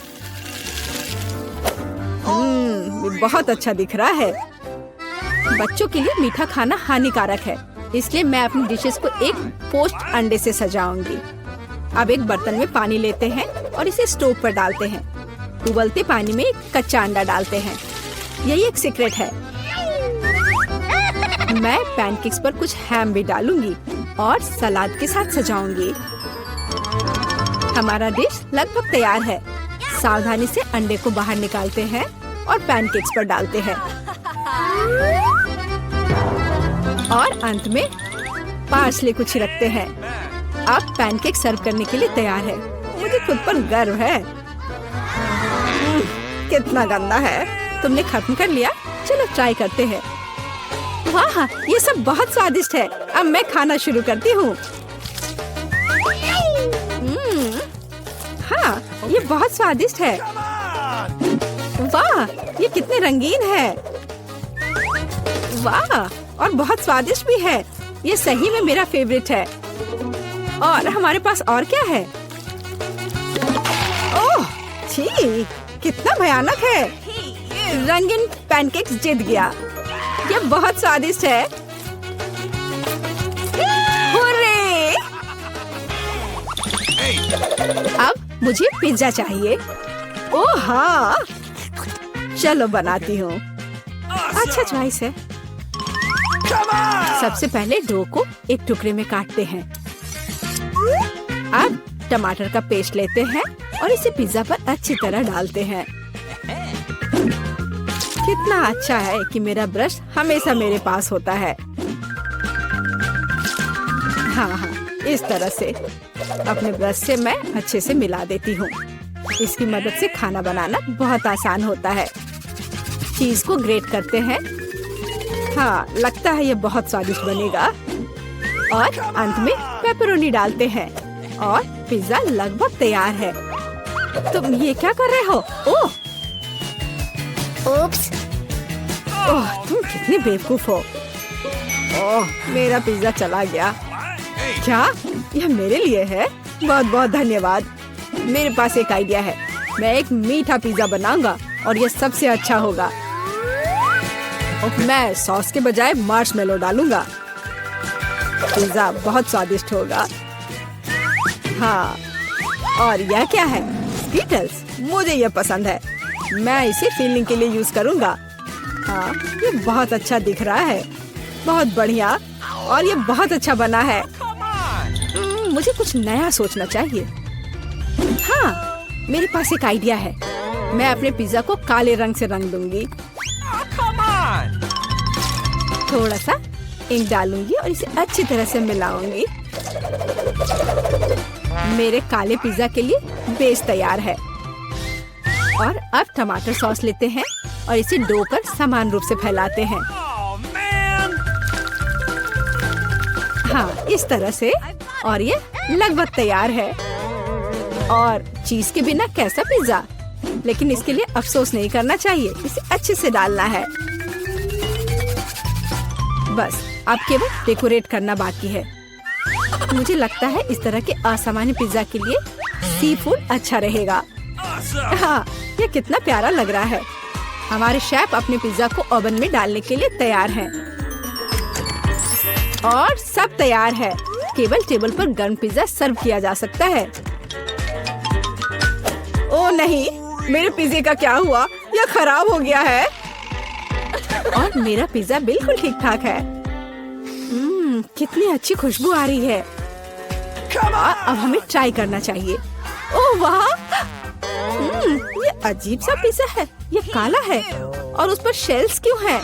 बहुत अच्छा दिख रहा है। बच्चों के लिए मीठा खाना हानिकारक है, इसलिए मैं अपनी डिशेस को एक पोस्ट अंडे से सजाऊंगी। अब एक बर्तन में पानी लेते हैं और इसे स्टोव पर डालते हैं। उबलते पानी में एक कच्चा अंडा डालते हैं। यही एक सीक्रेट है। मैं पैनकेक्स पर कुछ हैम भी डालूंगी। और सलाद के साथ सजाऊंगी। हमारा डिश लगभग तैयार है। सावधानी से अंडे को बाहर निकालते हैं और पैनकेक्स पर डालते हैं और अंत में पार्सले को छिड़कते हैं। अब पैनकेक सर्व करने के लिए तैयार है। मुझे खुद पर गर्व है। कितना गंदा है। तुमने खत्म कर लिया? चलो ट्राई करते हैं। वाह, ये सब बहुत स्वादिष्ट है। अब मैं खाना शुरू करती हूँ। हाँ, ये बहुत स्वादिष्ट है। वाह, ये कितने रंगीन है। वाह, और बहुत स्वादिष्ट भी है। ये सही में मेरा फेवरेट है। और हमारे पास और क्या है? ओह, छी, कितना भयानक है। रंगीन पैनकेक्स जीत गया। ये बहुत स्वादिष्ट है। हुर्रे! अब मुझे पिज्जा चाहिए। ओह हाँ, चलो बनाती हूँ। अच्छा चॉइस है। सबसे पहले डो को एक टुकड़े में काटते हैं। अब टमाटर का पेस्ट लेते हैं और इसे पिज्जा पर अच्छी तरह डालते हैं। कितना अच्छा है कि मेरा ब्रश हमेशा मेरे पास होता है। हाँ, इस तरह से अपने ब्रश से मैं अच्छे से मिला देती हूँ। इसकी मदद से खाना बनाना बहुत आसान होता है। चीज को ग्रेट करते हैं। हाँ, लगता है ये बहुत स्वादिष्ट बनेगा। और अंत में पेपरोनी डालते हैं और पिज्जा लगभग तैयार है। तुम ये क्या कर रहे हो? ओह, Oops. ओह, तुम कितने बेवकूफ हो। ओह, मेरा पिज्जा चला गया। क्या यह मेरे लिए है? बहुत बहुत धन्यवाद। मेरे पास एक आइडिया है। मैं एक मीठा पिज्जा बनाऊंगा और यह सबसे अच्छा होगा। मैं सॉस के बजाय मार्शमेलो डालूंगा। पिज्जा बहुत स्वादिष्ट होगा। हाँ, और यह क्या है? स्कीटल्स। मुझे यह पसंद है। मैं इसे फीलिंग के लिए यूज करूंगा। हाँ, ये बहुत अच्छा दिख रहा है। बहुत बढ़िया। और ये बहुत अच्छा बना है। मुझे कुछ नया सोचना चाहिए। हाँ, मेरे पास एक आइडिया है। मैं अपने पिज्जा को काले रंग से रंग दूंगी। थोड़ा सा इंक डालूंगी और इसे अच्छी तरह से मिलाऊंगी। मेरे काले पिज्जा के लिए बेस तैयार है। और अब टमाटर सॉस लेते हैं और इसे डो पर समान रूप से फैलाते हैं। हाँ, इस तरह से। और ये लगभग तैयार है। और चीज के बिना कैसा पिज्जा? लेकिन इसके लिए अफसोस नहीं करना चाहिए। इसे अच्छे से डालना है। बस अब केवल डेकोरेट करना बाकी है। मुझे लगता है इस तरह के असामान्य पिज्जा के लिए सी फूड अच्छा रहेगा। हाँ, ये कितना प्यारा लग रहा है। हमारे शेफ अपने पिज्जा को ओवन में डालने के लिए तैयार हैं। और सब तैयार है। केवल टेबल पर गर्म पिज्जा सर्व किया जा सकता है। ओह नहीं, मेरे पिज्जे का क्या हुआ? यह खराब हो गया है। और मेरा पिज्जा बिल्कुल ठीक ठाक है। कितनी अच्छी खुशबू आ रही है। अब हमें ट्राई करना चाहिए। ओह वाह, ये अजीब सा पिज्जा है। ये काला है और उस पर शेल्स क्यों हैं?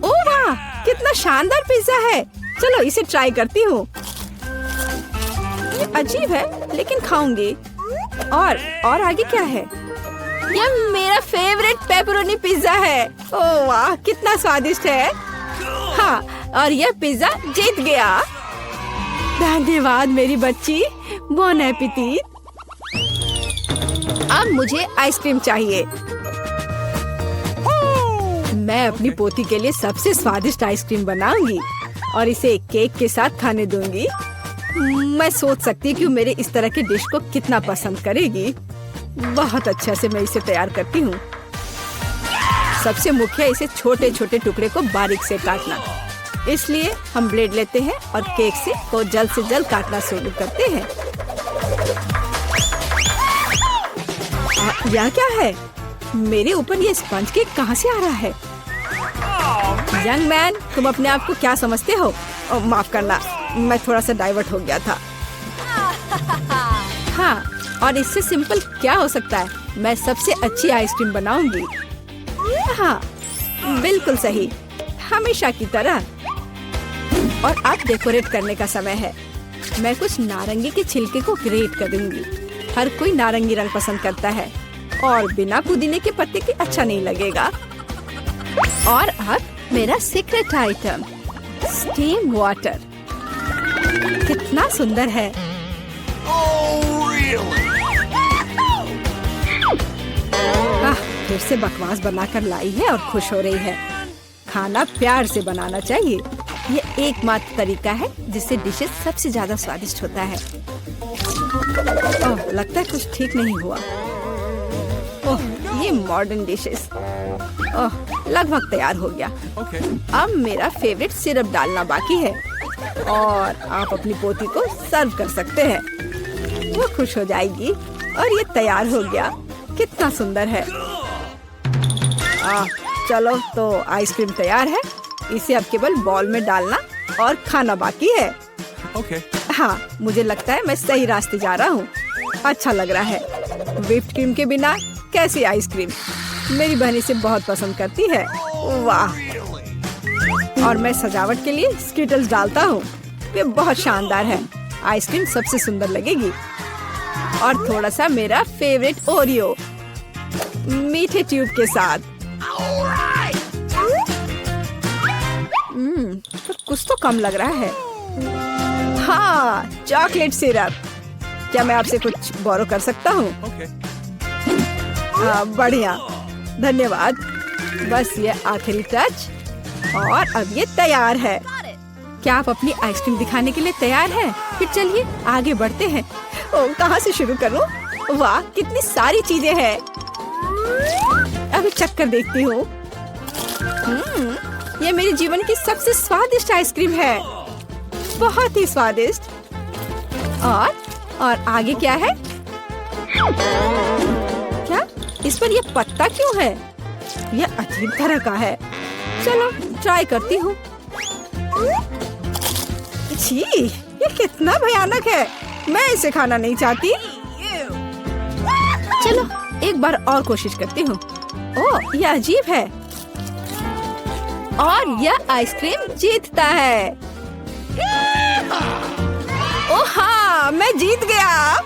ओह वाह, कितना शानदार पिज्जा है। चलो इसे ट्राई करती हूँ। ये अजीब है लेकिन खाऊंगी। और आगे क्या है? यह मेरा फेवरेट पेपरोनी पिज्जा है। ओह वाह, कितना स्वादिष्ट है। हाँ, और यह पिज्जा जीत गया। धन्यवाद मेरी बच्ची। Bone appétit. अब मुझे आइसक्रीम चाहिए। मैं अपनी पोती के लिए सबसे स्वादिष्ट आइसक्रीम बनाऊंगी और इसे केक के साथ खाने दूंगी। मैं सोच सकती हूँ कि मेरे इस तरह के डिश को कितना पसंद करेगी। बहुत अच्छा से मैं इसे तैयार करती हूँ। सबसे मुख्य इसे छोटे छोटे टुकड़े को बारीक से काटना। इसलिए हम ब्लेड लेते हैं और केक को जल्द से जल्द काटना शुरू करते हैं। यह क्या है? मेरे ऊपर ये स्पंज केक कहाँ से आ रहा है? यंग मैन, तुम अपने आप को क्या समझते हो? माफ करना, मैं थोड़ा सा डाइवर्ट हो गया था। हाँ, और इससे सिंपल क्या हो सकता है? मैं सबसे अच्छी आइसक्रीम बनाऊंगी। हाँ, बिल्कुल सही, हमेशा की तरह। और अब डेकोरेट करने का समय है। मैं कुछ नारंगी के छिलके को ग्रेट करूंगी। हर कोई नारंगी रंग पसंद करता है और बिना पुदीने के पत्ते के अच्छा नहीं लगेगा। और अब मेरा सीक्रेट आइटम, स्टीम वाटर। कितना सुंदर है। फिर से बकवास बनाकर लाई है और खुश हो रही है। खाना प्यार से बनाना चाहिए। ये एकमात्र तरीका है जिससे डिशेस सबसे ज्यादा स्वादिष्ट होता है। ओह, लगता है कुछ ठीक नहीं हुआ। ओह, ये मॉडर्न डिशेस। ओह, लगभग तैयार हो गया। अब मेरा फेवरेट सिरप डालना बाकी है और आप अपनी पोती को सर्व कर सकते हैं। वो खुश हो जाएगी। और ये तैयार हो गया। कितना सुंदर है। चलो, तो आइसक्रीम तैयार है। इसे अब केवल बॉल में डालना और खाना बाकी है। हाँ, मुझे लगता है मैं सही रास्ते जा रहा हूँ। अच्छा लग रहा है। व्हिप्ड क्रीम के बिना कैसी आइसक्रीम? मेरी बहन इसे बहुत पसंद करती है। वाह! और मैं सजावट के लिए स्किटल्स डालता हूँ। ये बहुत शानदार है। आइसक्रीम सबसे सुंदर लगेगी। और थोड़ा सा मेरा फेवरेट ओरियो मीठे ट्यूब के साथ। तो कुछ तो कम लग रहा है। हाँ, चॉकलेट सिरप। क्या मैं आपसे कुछ बोरो कर सकता हूँ? बढ़िया, धन्यवाद। बस ये आखिरी टच और अब ये तैयार है। क्या आप अपनी आइसक्रीम दिखाने के लिए तैयार हैं? फिर चलिए आगे बढ़ते हैं। ओह, कहाँ से शुरू करूँ? वाह, कितनी सारी चीजें हैं। अभी चक्कर देखती हूँ। ये मेरे जीवन की सबसे स्वादिष्ट आइसक्रीम है। बहुत ही स्वादिष्ट। और आगे क्या है? क्या इस पर ये पत्ता क्यों है? ये अजीब तरह का है। चलो ट्राई करती हूँ। छी, ये कितना भयानक है। मैं इसे खाना नहीं चाहती। चलो एक बार और कोशिश करती हूँ। ओह, ये अजीब है। और यह आइसक्रीम जीतता है। ओह हाँ, मैं जीत गया।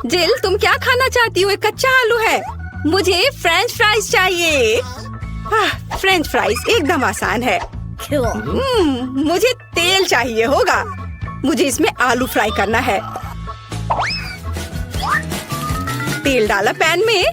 जिल, तुम क्या खाना चाहती हो? एक कच्चा आलू है। मुझे फ्रेंच फ्राइज चाहिए। फ्रेंच फ्राइज एकदम आसान है। मुझे तेल चाहिए होगा। मुझे इसमें आलू फ्राई करना है। तेल डाला पैन में।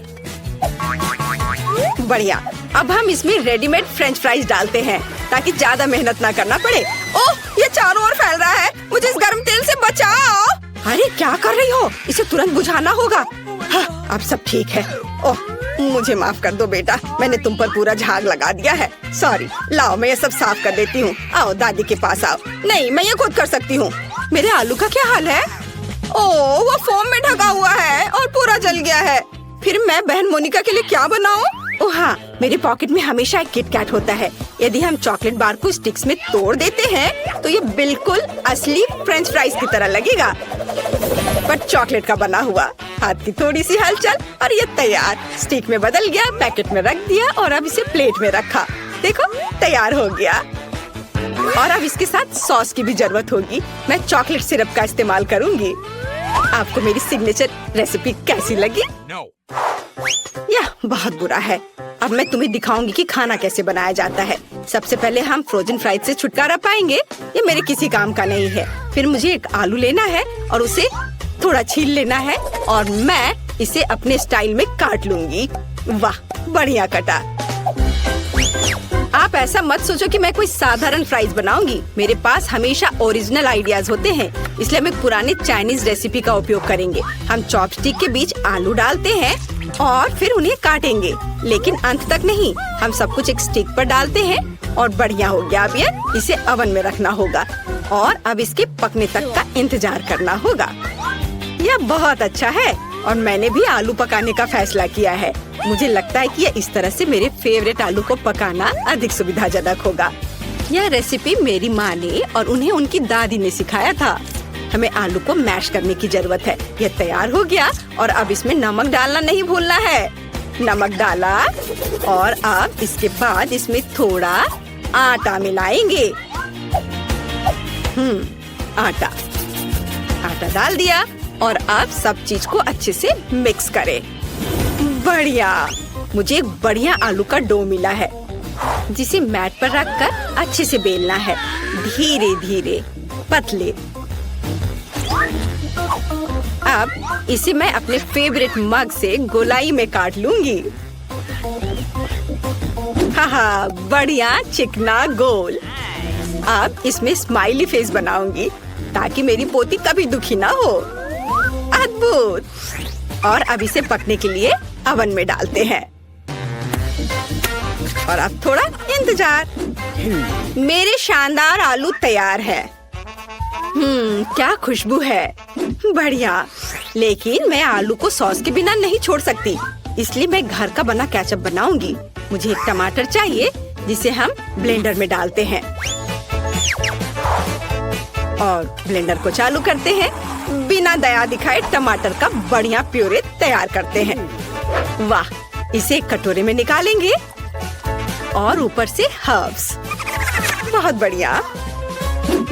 बढ़िया। अब हम इसमें रेडीमेड फ्रेंच फ्राइज डालते हैं ताकि ज्यादा मेहनत ना करना पड़े। ओह, ये चारों ओर फैल रहा है। मुझे इस गर्म तेल से बचाओ। अरे क्या कर रही हो? इसे तुरंत बुझाना होगा। हाँ, अब सब ठीक है। ओह, मुझे माफ कर दो बेटा, मैंने तुम पर पूरा झाग लगा दिया है। सॉरी। लाओ, मैं ये सब साफ कर देती हूँ। आओ दादी के पास आओ। नहीं, मैं ये खुद कर सकती हूँ। मेरे आलू का क्या हाल है? ओह, वो फोम में ढका हुआ है और पूरा जल गया है। फिर मैं बहन मोनिका के लिए क्या बनाऊं? ओह हाँ, मेरे पॉकेट में हमेशा एक किट कैट होता है। यदि हम चॉकलेट बार को स्टिक्स में तोड़ देते हैं तो ये बिल्कुल असली फ्रेंच फ्राइज की तरह लगेगा, पर चॉकलेट का बना हुआ। हाथ की थोड़ी सी हलचल और ये तैयार। स्टिक में बदल गया, पैकेट में रख दिया और अब इसे प्लेट में रखा। देखो, तैयार हो गया। और अब इसके साथ सॉस की भी जरूरत होगी। मैं चॉकलेट सिरप का इस्तेमाल करूंगी। आपको मेरी सिग्नेचर रेसिपी कैसी लगी? यह बहुत बुरा है। अब मैं तुम्हें दिखाऊंगी कि खाना कैसे बनाया जाता है। सबसे पहले हम फ्रोजन फ्राइज से छुटकारा पाएंगे। ये मेरे किसी काम का नहीं है। फिर मुझे एक आलू लेना है और उसे थोड़ा छील लेना है और मैं इसे अपने स्टाइल में काट लूंगी। वाह, बढ़िया कटा। आप ऐसा मत सोचो कि मैं कोई साधारण फ्राइज बनाऊंगी। मेरे पास हमेशा ओरिजिनल आइडियाज होते हैं, इसलिए हम एक पुराने चाइनीज रेसिपी का उपयोग करेंगे। हम चॉपस्टिक के बीच आलू डालते हैं और फिर उन्हें काटेंगे, लेकिन अंत तक नहीं। हम सब कुछ एक स्टिक पर डालते हैं और बढ़िया हो गया। अब ये इसे ओवन में रखना होगा और अब इसके पकने तक का इंतजार करना होगा। यह बहुत अच्छा है और मैंने भी आलू पकाने का फैसला किया है। मुझे लगता है कि ये इस तरह से मेरे फेवरेट आलू को पकाना अधिक सुविधाजनक होगा। यह रेसिपी मेरी माँ ने और उन्हें उनकी दादी ने सिखाया था। हमें आलू को मैश करने की जरूरत है। यह तैयार हो गया और अब इसमें नमक डालना नहीं भूलना है। नमक डाला और अब इसके बाद इसमें थोड़ा आटा मिलाएंगे। आटा डाल दिया और अब सब चीज को अच्छे से मिक्स करें। बढ़िया, मुझे एक बढ़िया आलू का डो मिला है जिसे मैट पर रखकर अच्छे से बेलना है, धीरे धीरे पतले। अब इसे मैं अपने फेवरेट मग से गोलाई में काट लूंगी। हाँ, बढ़िया चिकना गोल। अब इसमें स्माइली फेस बनाऊंगी ताकि मेरी पोती कभी दुखी ना हो। अद्भुत। और अब इसे पकने के लिए अवन में डालते हैं और अब थोड़ा इंतजार। मेरे शानदार आलू तैयार है। क्या खुशबू है, बढ़िया। लेकिन मैं आलू को सॉस के बिना नहीं छोड़ सकती, इसलिए मैं घर का बना केचप बनाऊंगी। मुझे एक टमाटर चाहिए जिसे हम ब्लेंडर में डालते हैं और ब्लेंडर को चालू करते हैं। बिना दया दिखाए टमाटर का बढ़िया प्यूरे तैयार करते हैं। वाह, इसे एक कटोरे में निकालेंगे और ऊपर से हर्ब्स। बहुत बढ़िया,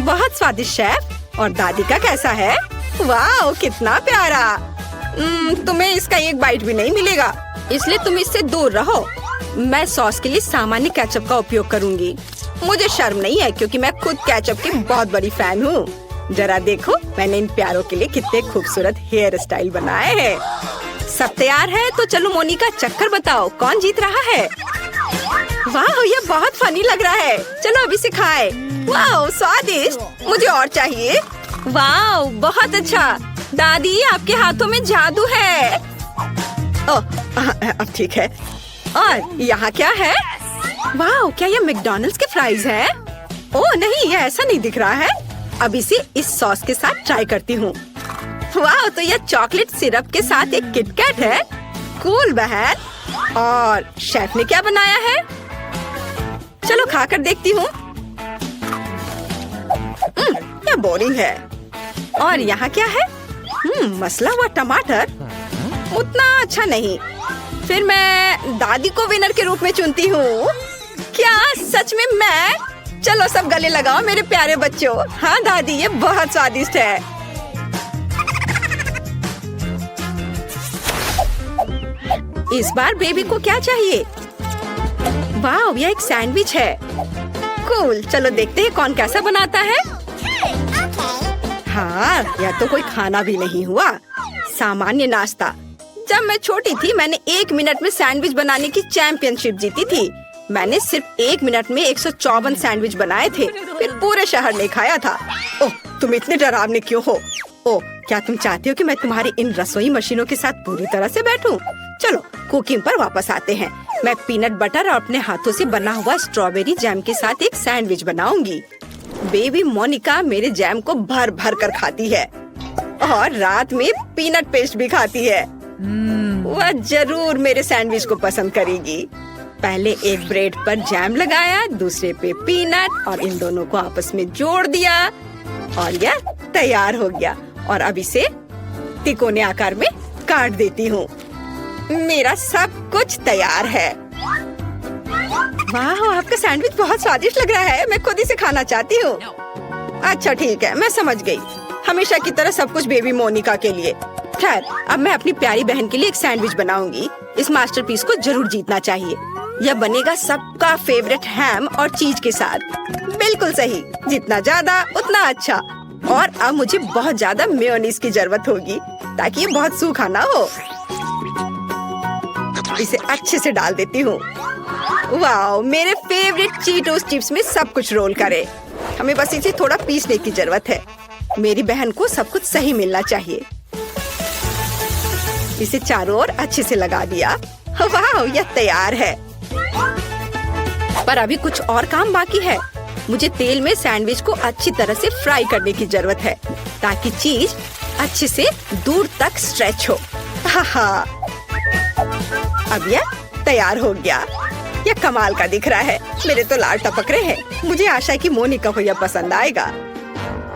बहुत स्वादिष्ट शेफ। और दादी का कैसा है? वाह, कितना प्यारा। तुम्हें इसका एक बाइट भी नहीं मिलेगा, इसलिए तुम इससे दूर रहो। मैं सॉस के लिए सामान्य केचप का उपयोग करूंगी। मुझे शर्म नहीं है क्योंकि मैं खुद केचप की बहुत बड़ी फैन हूँ। जरा देखो, मैंने इन प्यारों के लिए कितने खूबसूरत हेयर स्टाइल बनाए हैं। सब तैयार है तो चलो मोनिका, चक्कर बताओ कौन जीत रहा है। वाह, ये बहुत फनी लग रहा है। चलो अभी से खाए। वाह, स्वादिष्ट, मुझे और चाहिए। वाह, बहुत अच्छा। दादी, आपके हाथों में जादू है। ओह, अब ठीक है। और यहाँ क्या है? वाह, क्या ये मैकडॉनल्ड्स के फ्राइज हैं? ओह नहीं, ये ऐसा नहीं दिख रहा है। अब इसे इस सॉस के साथ ट्राई करती हूँ। वाह, तो ये चॉकलेट सिरप के साथ एक किटकैट है। कूल बहन। और शेफ ने क्या बनाया है? चलो खाकर देखती हूँ। ये बोरिंग है। और यहाँ क्या है? मसला हुआ टमाटर। उतना अच्छा नहीं। फिर मैं दादी को विनर के रूप में चुनती हूँ। क्या सच में मैं? चलो सब गले लगाओ मेरे प्यारे बच्चों। हाँ दादी, ये बहुत स्वादिष्ट है। इस बार बेबी को क्या चाहिए? वाह, यह एक सैंडविच है। कूल, चलो देखते हैं कौन कैसा बनाता है। हाँ, यह तो कोई खाना भी नहीं हुआ, सामान्य नाश्ता। जब मैं छोटी थी मैंने 1 मिनट में सैंडविच बनाने की चैंपियनशिप जीती थी। मैंने सिर्फ 1 मिनट में 154 सैंडविच बनाए थे, फिर पूरे शहर ने खाया था। ओह, तुम इतने डरावने क्यों हो? ओह, क्या तुम चाहते हो कि मैं तुम्हारी इन रसोई मशीनों के साथ पूरी तरह से बैठूं? चलो कुकिंग पर वापस आते हैं। मैं पीनट बटर और अपने हाथों से बना हुआ स्ट्रॉबेरी जैम के साथ एक सैंडविच बनाऊंगी। बेबी मोनिका मेरे जैम को भर भर कर खाती है और रात में पीनट पेस्ट भी खाती है। वह जरूर मेरे सैंडविच को पसंद करेगी। पहले एक ब्रेड पर जैम लगाया, दूसरे पे पीनट और इन दोनों को आपस में जोड़ दिया और यह तैयार हो गया। और अब इसे तिकोने आकार में काट देती हूँ। मेरा सब कुछ तैयार है। वाह, आपका सैंडविच बहुत स्वादिष्ट लग रहा है। मैं खुद इसे खाना चाहती हूँ। अच्छा ठीक है, मैं समझ गई। हमेशा की तरह सब कुछ बेबी मोनिका के लिए। खैर, अब मैं अपनी प्यारी बहन के लिए एक सैंडविच बनाऊंगी। इस मास्टरपीस को जरूर जीतना चाहिए। यह बनेगा सबका फेवरेट हैम और चीज के साथ। बिल्कुल सही, जितना ज्यादा उतना अच्छा। और अब मुझे बहुत ज्यादा मेयोनीज की जरूरत होगी ताकि ये बहुत सूखा ना हो। इसे अच्छे से डाल देती हूँ। वाह, मेरे फेवरेट चीटोस चिप्स में सब कुछ रोल करे। हमें बस इसे थोड़ा पीसने की जरूरत है। मेरी बहन को सब कुछ सही मिलना चाहिए। इसे चारों ओर अच्छे से लगा दिया। वाह, यह तैयार है। पर अभी कुछ और काम बाकी है। मुझे तेल में सैंडविच को अच्छी तरह से फ्राई करने की जरूरत है ताकि चीज अच्छे से दूर तक स्ट्रेच हो। हाँ, अब यह तैयार हो गया। यह कमाल का दिख रहा है। मेरे तो लाल टपक रहे हैं। मुझे आशा है कि मोनिका को यह पसंद आएगा।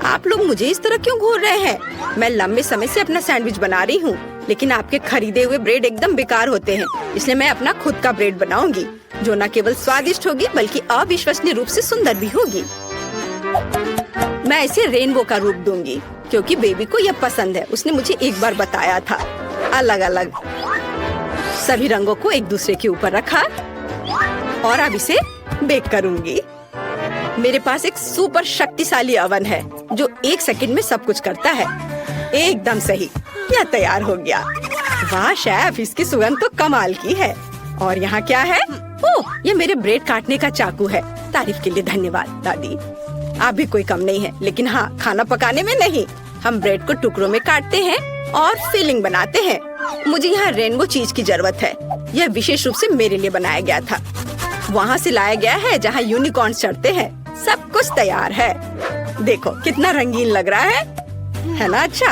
आप लोग मुझे इस तरह क्यों घूर रहे हैं? मैं लंबे समय से अपना सैंडविच बना रही हूँ, लेकिन आपके खरीदे हुए ब्रेड एकदम बेकार होते हैं। इसलिए मैं अपना खुद का ब्रेड बनाऊंगी, जो न केवल स्वादिष्ट होगी बल्कि अविश्वसनीय रूप से सुंदर भी होगी। मैं इसे रेनबो का रूप दूंगी क्योंकि बेबी को यह पसंद है। उसने मुझे एक बार बताया था। अलग अलग सभी रंगों को एक दूसरे के ऊपर रखा और अब इसे बेक करूंगी। मेरे पास एक सुपर शक्तिशाली अवन है जो 1 सेकंड में सब कुछ करता है। एकदम सही, यह तैयार हो गया। वाह शेफ, इसकी सुगंध तो कमाल की है। और यहाँ क्या है? ओह, ये मेरे ब्रेड काटने का चाकू है। तारीफ के लिए धन्यवाद दादी। आप भी कोई कम नहीं है, लेकिन हाँ, खाना पकाने में नहीं। हम ब्रेड को टुकड़ों में काटते हैं और फिलिंग बनाते हैं। मुझे यहाँ रेनबो चीज की जरूरत है। यह विशेष रूप से मेरे लिए बनाया गया था। वहाँ से लाया गया है जहाँ यूनिकॉर्न चढ़ते हैं। सब कुछ तैयार है। देखो कितना रंगीन लग रहा है ना? अच्छा,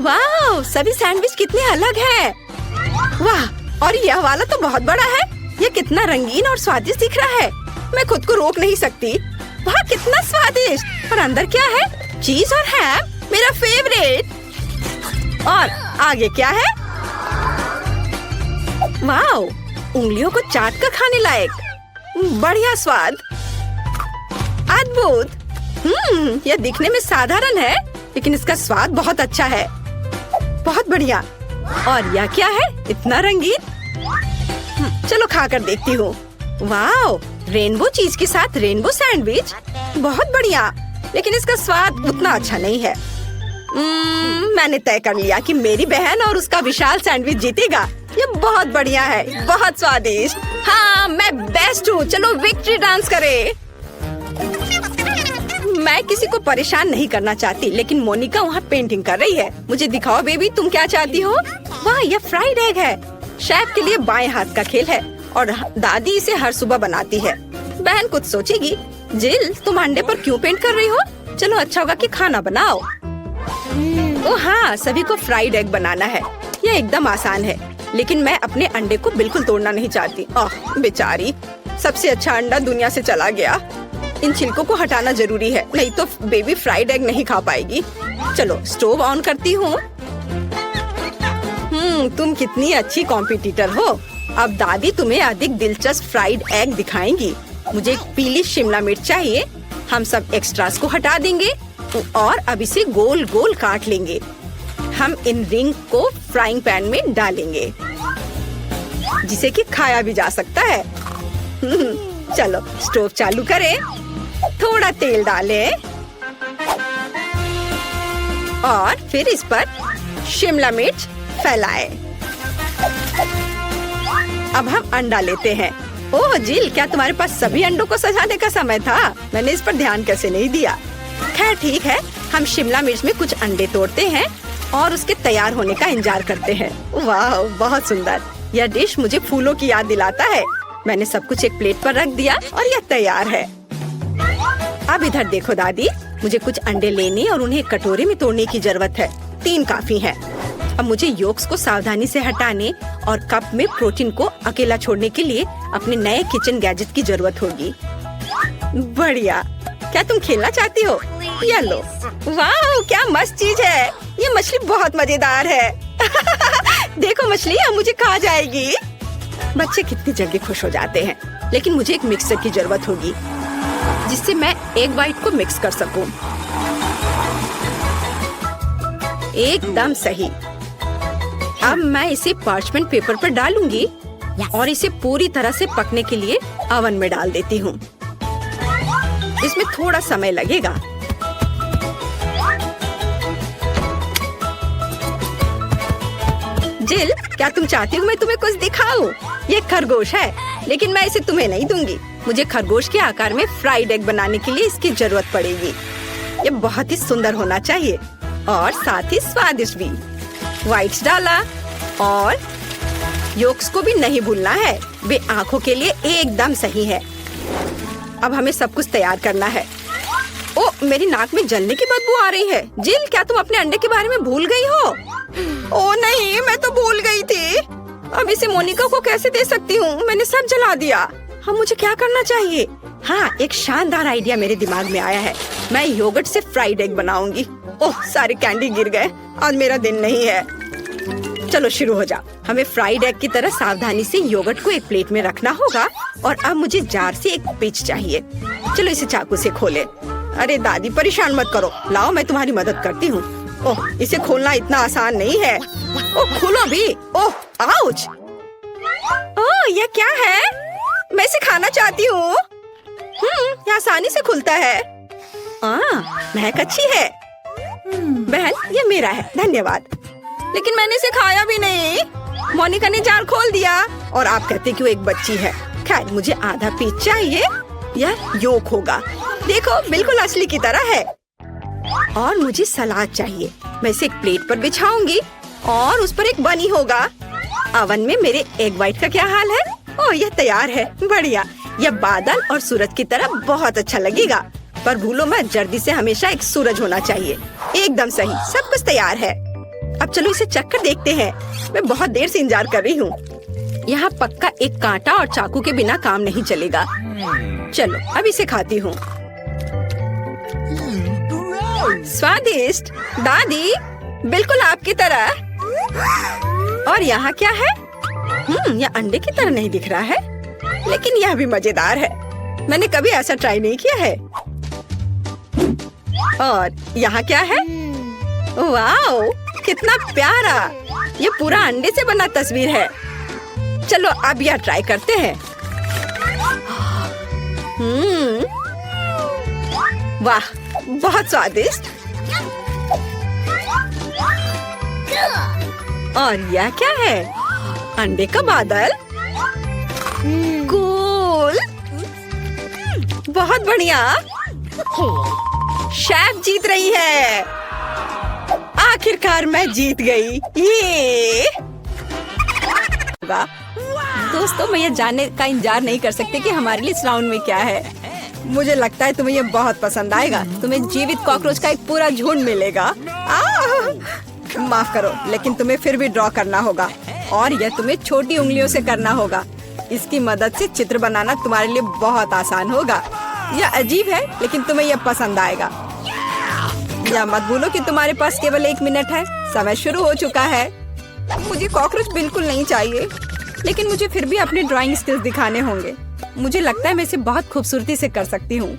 वाह, सभी सैंडविच कितने अलग हैं। वाह, और यह वाला तो बहुत बड़ा है। यह कितना रंगीन और स्वादिष्ट दिख रहा है। मैं खुद को रोक नहीं सकती। वाह, कितना स्वादिष्ट। और अंदर क्या है? चीज और हैम, मेरा फेवरेट। और आगे क्या है? वाह, उंगलियों को चाट कर खाने लायक। बढ़िया स्वाद, अद्भुत। यह दिखने में साधारण है, लेकिन इसका स्वाद बहुत अच्छा है। बहुत बढ़िया। और यह क्या है? इतना रंगीन। चलो खाकर देखती हूँ। वाह, रेनबो चीज के साथ रेनबो सैंडविच, बहुत बढ़िया। लेकिन इसका स्वाद उतना अच्छा नहीं है। मैंने तय कर लिया कि मेरी बहन और उसका विशाल सैंडविच जीतेगा। ये बहुत बढ़िया है, बहुत स्वादिष्ट। हाँ, मैं बेस्ट हूँ। चलो विक्ट्री डांस करें। मैं किसी को परेशान नहीं करना चाहती, लेकिन मोनिका वहाँ पेंटिंग कर रही है। मुझे दिखाओ बेबी, तुम क्या चाहती हो? वाह, यह फ्राइड एग है। शेफ के लिए बाएं हाथ का खेल है और दादी इसे हर सुबह बनाती है। बहन कुछ सोचेगी। जिल, तुम अंडे पर क्यों पेंट कर रही हो? चलो अच्छा होगा कि खाना बनाओ। ओ हाँ, सभी को फ्राइड एग बनाना है। यह एकदम आसान है, लेकिन मैं अपने अंडे को बिल्कुल तोड़ना नहीं चाहती। ओह बेचारी, सबसे अच्छा अंडा दुनिया से चला गया। इन छिलकों को हटाना जरूरी है, नहीं तो बेबी फ्राइड एग नहीं खा पाएगी। चलो स्टोव ऑन करती हूँ। तुम कितनी अच्छी कॉम्पिटिटर हो। अब दादी तुम्हें अधिक दिलचस्प फ्राइड एग दिखाएंगी। मुझे एक पीली शिमला मिर्च चाहिए। हम सब एक्स्ट्रास को हटा देंगे और अब इसे गोल गोल काट लेंगे। हम इन रिंग को फ्राइंग पैन में डालेंगे, जिसे कि खाया भी जा सकता है। चलो स्टोव चालू करें, थोड़ा तेल डालें और फिर इस पर शिमला मिर्च फैलाएं। अब हम अंडा लेते हैं। ओह जिल, क्या तुम्हारे पास सभी अंडों को सजाने का समय था? मैंने इस पर ध्यान कैसे नहीं दिया। खैर ठीक है, हम शिमला मिर्च में कुछ अंडे तोड़ते हैं और उसके तैयार होने का इंतजार करते हैं। वाह, बहुत सुंदर। यह डिश मुझे फूलों की याद दिलाता है। मैंने सब कुछ एक प्लेट पर रख दिया और यह तैयार है। अब इधर देखो दादी, मुझे कुछ अंडे लेने और उन्हें कटोरे में तोड़ने की जरूरत है। 3 काफी है। अब मुझे योक्स को सावधानी से हटाने और कप में प्रोटीन को अकेला छोड़ने के लिए अपने नए किचन गैजेट की जरूरत होगी। बढ़िया, क्या तुम खेलना चाहती हो? या लो। वाह, क्या मस्त चीज है। ये मछली बहुत मजेदार है। देखो मछली अब मुझे खा जाएगी। बच्चे कितनी जल्दी खुश हो जाते हैं। लेकिन मुझे एक मिक्सर की जरूरत होगी, जिससे मैं एग वाइट को मिक्स कर सकूं। एकदम सही। अब मैं इसे पार्चमेंट पेपर पर डालूंगी और इसे पूरी तरह से पकने के लिए ओवन में डाल देती हूँ। इसमें थोड़ा समय लगेगा। जिल, क्या तुम चाहती हो मैं तुम्हें कुछ दिखाऊं? ये खरगोश है, लेकिन मैं इसे तुम्हें नहीं दूंगी। मुझे खरगोश के आकार में फ्राइड एग बनाने के लिए इसकी जरूरत पड़ेगी। ये बहुत ही सुंदर होना चाहिए और साथ ही स्वादिष्ट भी। व्हाइट्स डाला और योक्स को भी नहीं भूलना है। वे आँखों के लिए एकदम सही है। अब हमें सब कुछ तैयार करना है। ओ, मेरी नाक में जलने की बदबू आ रही है। जिल, क्या तुम अपने अंडे के बारे में भूल गई हो? ओ नहीं, मैं तो भूल गई थी। अब इसे मोनिका को कैसे दे सकती हूँ? मैंने सब जला दिया। हाँ, मुझे क्या करना चाहिए? हाँ, एक शानदार आइडिया मेरे दिमाग में आया है। मैं योगर्ट से फ्राइड एग बनाऊंगी। ओह, सारे कैंडी गिर गए। आज मेरा दिन नहीं है। चलो शुरू हो जाओ। हमें फ्राइड एग की तरह सावधानी से योगर्ट को एक प्लेट में रखना होगा और अब मुझे जार से एक पिच चाहिए। चलो इसे चाकू से खोले। अरे दादी, परेशान मत करो। लाओ, मैं तुम्हारी मदद करती हूँ। ओह, इसे खोलना इतना आसान नहीं है। ओह, खोलो भी। ओह, आउच। ओह, यह क्या है? मैं इसे खाना चाहती हूँ। यह आसानी से खुलता है। महक अच्छी है। बहन, ये मेरा है, धन्यवाद। लेकिन मैंने इसे खाया भी नहीं। मोनिका ने जार खोल दिया और आप कहते कि वो एक बच्ची है। खैर, मुझे आधा पीस चाहिए। यह योक होगा। देखो, बिल्कुल असली की तरह है। और मुझे सलाद चाहिए। मैं इसे एक प्लेट पर बिछाऊंगी और उस पर एक बनी होगा। अवन में मेरे एग वाइट का क्या हाल है? ओह, यह तैयार है। बढ़िया। यह बादल और सूरज की तरह बहुत अच्छा लगेगा। पर भूलो मत, जल्दी से हमेशा एक सूरज होना चाहिए। एकदम सही, सब कुछ तैयार है। अब चलो इसे चख कर देखते हैं। मैं बहुत देर से इंतजार कर रही हूँ। यहाँ पक्का एक कांटा और चाकू के बिना काम नहीं चलेगा। चलो अब इसे खाती हूँ। स्वादिष्ट दादी, बिल्कुल आपकी तरह। और यहाँ क्या है? यह अंडे की तरह नहीं दिख रहा है, लेकिन यह भी मजेदार है। मैंने कभी ऐसा ट्राई नहीं किया है। और यहाँ क्या है? वाओ, कितना प्यारा। ये पूरा अंडे से बना तस्वीर है। चलो अब यह ट्राई करते हैं। वाह, बहुत स्वादिष्ट। और यह क्या है? अंडे का बादल। कूल, बहुत बढ़िया। शेफ जीत रही है। आखिरकार मैं जीत गई। ये दोस्तों, मैं ये जानने का इंतजार नहीं कर सकती कि हमारे लिए इस राउंड में क्या है। मुझे लगता है तुम्हें ये बहुत पसंद आएगा। तुम्हें जीवित कॉकरोच का एक पूरा झुंड मिलेगा। माफ करो, लेकिन तुम्हें फिर भी ड्रॉ करना होगा और यह तुम्हें छोटी उंगलियों से करना होगा। इसकी मदद से चित्र बनाना तुम्हारे लिए बहुत आसान होगा। यह अजीब है, लेकिन तुम्हें यह पसंद आएगा। या मत भूलो कि तुम्हारे पास केवल 1 मिनट है। समय शुरू हो चुका है। मुझे कॉकरोच बिल्कुल नहीं चाहिए, लेकिन मुझे फिर भी अपने ड्राइंग स्किल्स दिखाने होंगे। मुझे लगता है मैं इसे बहुत खूबसूरती से कर सकती हूँ।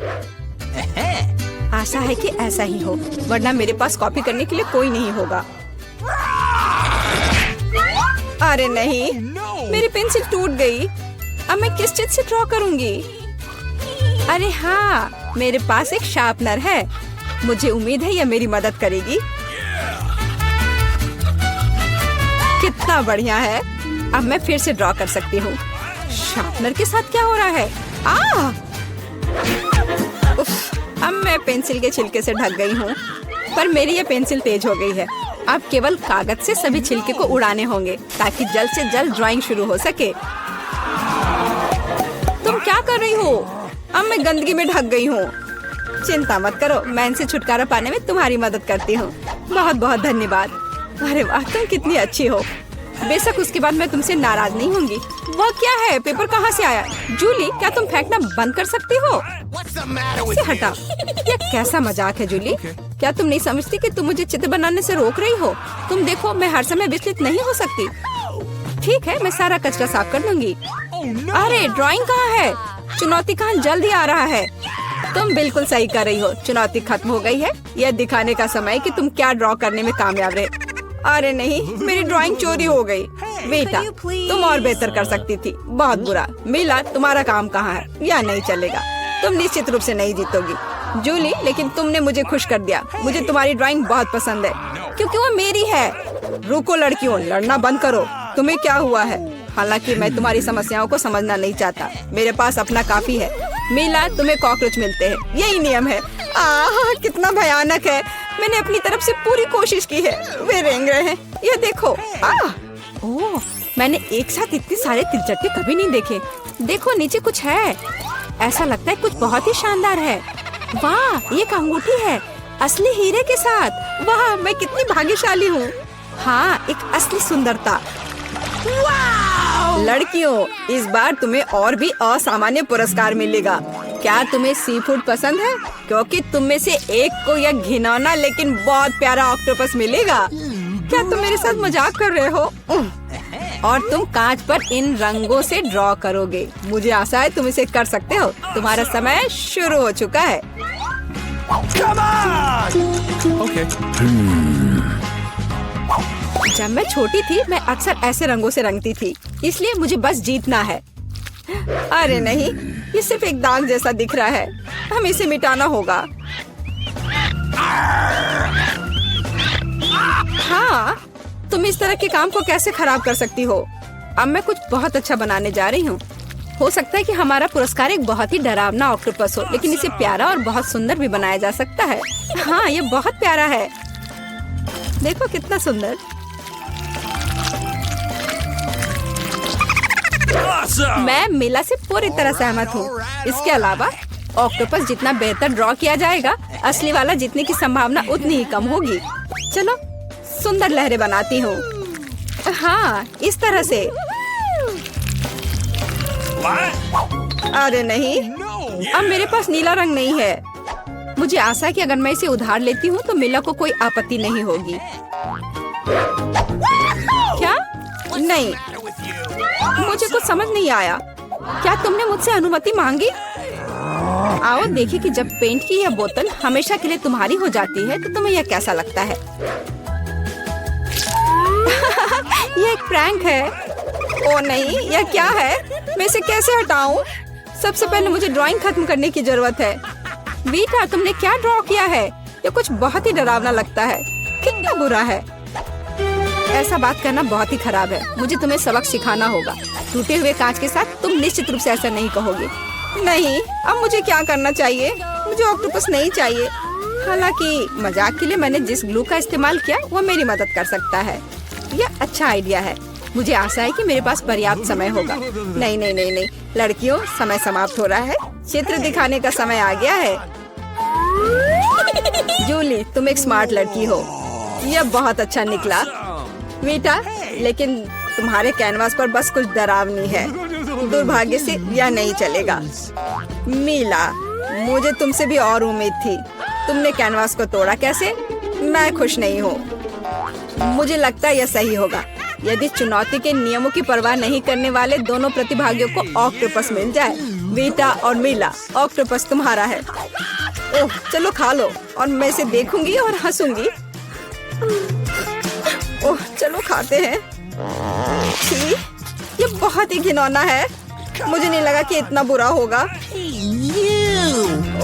आशा है कि ऐसा ही हो, वरना मेरे पास कॉपी करने के लिए कोई नहीं होगा। अरे नहीं, मेरी पेंसिल टूट गई। अब मैं किस चीज से ड्रॉ करूंगी? अरे हाँ, मेरे पास एक शार्पनर है। मुझे उम्मीद है यह मेरी मदद करेगी। कितना बढ़िया है। अब मैं फिर से ड्रॉ कर सकती हूँ। शार्पनर के साथ क्या हो रहा है? उफ, अब मैं पेंसिल के छिलके से ढक गई हूँ, पर मेरी ये पेंसिल तेज हो गई है। अब केवल कागज से सभी छिलके को उड़ाने होंगे ताकि जल्द से जल्द ड्राइंग शुरू हो सके। तुम क्या कर रही हो? अब मैं गंदगी में ढक गई हूँ। चिंता मत करो, मैं इनसे छुटकारा पाने में तुम्हारी मदद करती हूँ। बहुत बहुत धन्यवाद। अरे वाह, तुम कितनी अच्छी हो। बेशक उसके बाद मैं तुमसे नाराज नहीं होंगी। वह क्या है? पेपर कहाँ से आया? जूली, क्या तुम फेंकना बंद कर सकती हो? इसे हटा। यह कैसा मजाक है जूली? क्या तुम नहीं समझती कि तुम मुझे चित्र बनाने से रोक रही हो? तुम देखो, मैं हर समय विचलित नहीं हो सकती। ठीक है, मैं सारा कचरा साफ कर दूंगी। अरे ड्राइंग कहाँ है? चुनौती कहाँ जल्द ही आ रहा है। तुम बिल्कुल सही कर रही हो। चुनौती खत्म हो गई है। यह दिखाने का समय कि तुम क्या ड्रॉ करने में कामयाब रहे। अरे नहीं, मेरी ड्राइंग चोरी हो गई। बेटा, तुम और बेहतर कर सकती थी। बहुत बुरा। मीला, तुम्हारा काम कहाँ है? यह नहीं चलेगा। तुम निश्चित रूप से नहीं जीतोगी जूली, लेकिन तुमने मुझे खुश कर दिया। मुझे तुम्हारी ड्राइंग बहुत पसंद है क्योंकि वो मेरी है। रुको लड़कियों, लड़ना बंद करो। तुम्हें क्या हुआ है? हालांकि मैं तुम्हारी समस्याओं को समझना नहीं चाहता। मेरे पास अपना काफी है। मीला, तुम्हें कॉकरोच मिलते हैं, यही नियम है। कितना भयानक है। मैंने अपनी तरफ से पूरी कोशिश की है। वे रेंग रहे हैं। ये देखो। ओह, मैंने एक साथ इतने सारे तिलचट्टे कभी नहीं देखे। देखो, नीचे कुछ है। ऐसा लगता है कुछ बहुत ही शानदार है। वाह, ये एक अंगूठी है, असली हीरे के साथ। वाह, मैं कितनी भाग्यशाली हूँ। हाँ, एक असली सुंदरता। लड़कियों, इस बार तुम्हें और भी असामान्य पुरस्कार मिलेगा। क्या तुम्हें सी फूड पसंद है? क्योंकि तुम में से एक को यह घिनौना लेकिन बहुत प्यारा ऑक्टोपस मिलेगा। क्या तुम मेरे साथ मजाक कर रहे हो? और तुम कांच पर इन रंगों से ड्रॉ करोगे। मुझे आशा है तुम इसे कर सकते हो। तुम्हारा समय शुरू हो चुका है। Okay. जब मैं छोटी थी मैं अक्सर ऐसे रंगों से रंगती थी, इसलिए मुझे बस जीतना है। अरे नहीं, ये सिर्फ एक दाग जैसा दिख रहा है। हमें इसे मिटाना होगा। हाँ, तुम इस तरह के काम को कैसे खराब कर सकती हो? अब मैं कुछ बहुत अच्छा बनाने जा रही हूँ। हो सकता है कि हमारा पुरस्कार एक बहुत ही डरावना ऑक्टोपस हो, लेकिन इसे प्यारा और बहुत सुंदर भी बनाया जा सकता है। हाँ, ये बहुत प्यारा है। देखो कितना सुंदर। Awesome. मैं मीला से पूरी तरह सहमत हूँ। इसके अलावा ऑक्टोपस जितना बेहतर ड्रॉ किया जाएगा, असली वाला जीतने की संभावना उतनी ही कम होगी। चलो सुंदर लहरें बनाती हूँ। हाँ, इस तरह से। What? अरे नहीं, No. अब मेरे पास नीला रंग नहीं है। मुझे आशा है कि अगर मैं इसे उधार लेती हूँ तो मीला को कोई आपत्ति नहीं होगी। क्या? नहीं, मुझे कुछ समझ नहीं आया। क्या तुमने मुझसे अनुमति मांगी? आओ देखिए कि जब पेंट की यह बोतल हमेशा के लिए तुम्हारी हो जाती है तो तुम्हें यह कैसा लगता है। यह एक प्रैंक है। ओ नहीं, यह क्या है? मैं इसे कैसे हटाऊं? सबसे पहले मुझे ड्राइंग खत्म करने की जरूरत है। वीटा, तुमने क्या ड्रॉ किया है? यह कुछ बहुत ही डरावना लगता है। कितना बुरा है। ऐसा बात करना बहुत ही खराब है। मुझे तुम्हें सबक सिखाना होगा। टूटे हुए कांच के साथ तुम निश्चित रूप से ऐसा नहीं कहोगे। नहीं, अब मुझे क्या करना चाहिए? मुझे ऑक्टोपस नहीं चाहिए। हालांकि मजाक के लिए मैंने जिस ग्लू का इस्तेमाल किया वो मेरी मदद कर सकता है। यह अच्छा आइडिया है। मुझे आशा है कि मेरे पास पर्याप्त समय होगा। नहीं नहीं नहीं नहीं, लड़कियों, समय समाप्त हो रहा है। चित्र दिखाने का समय आ गया है। जूली, तुम एक स्मार्ट लड़की हो। यह बहुत अच्छा निकला। वीटा, लेकिन तुम्हारे कैनवास पर बस कुछ डरावनी है। दुर्भाग्य से यह नहीं चलेगा। मीला, मुझे तुमसे भी और उम्मीद थी। तुमने कैनवास को तोड़ा कैसे? मैं खुश नहीं हूँ। मुझे लगता है यह सही होगा यदि चुनौती के नियमों की परवाह नहीं करने वाले दोनों प्रतिभागियों को ऑक्टोपस मिल जाए। वीटा और मीला, ऑक्टोपस तुम्हारा है। ओह, चलो खा लो और मैं इसे देखूंगी और हंसूंगी। ओह, चलो खाते हैं। छी, ये बहुत ही घिनौना है। मुझे नहीं लगा कि इतना बुरा होगा।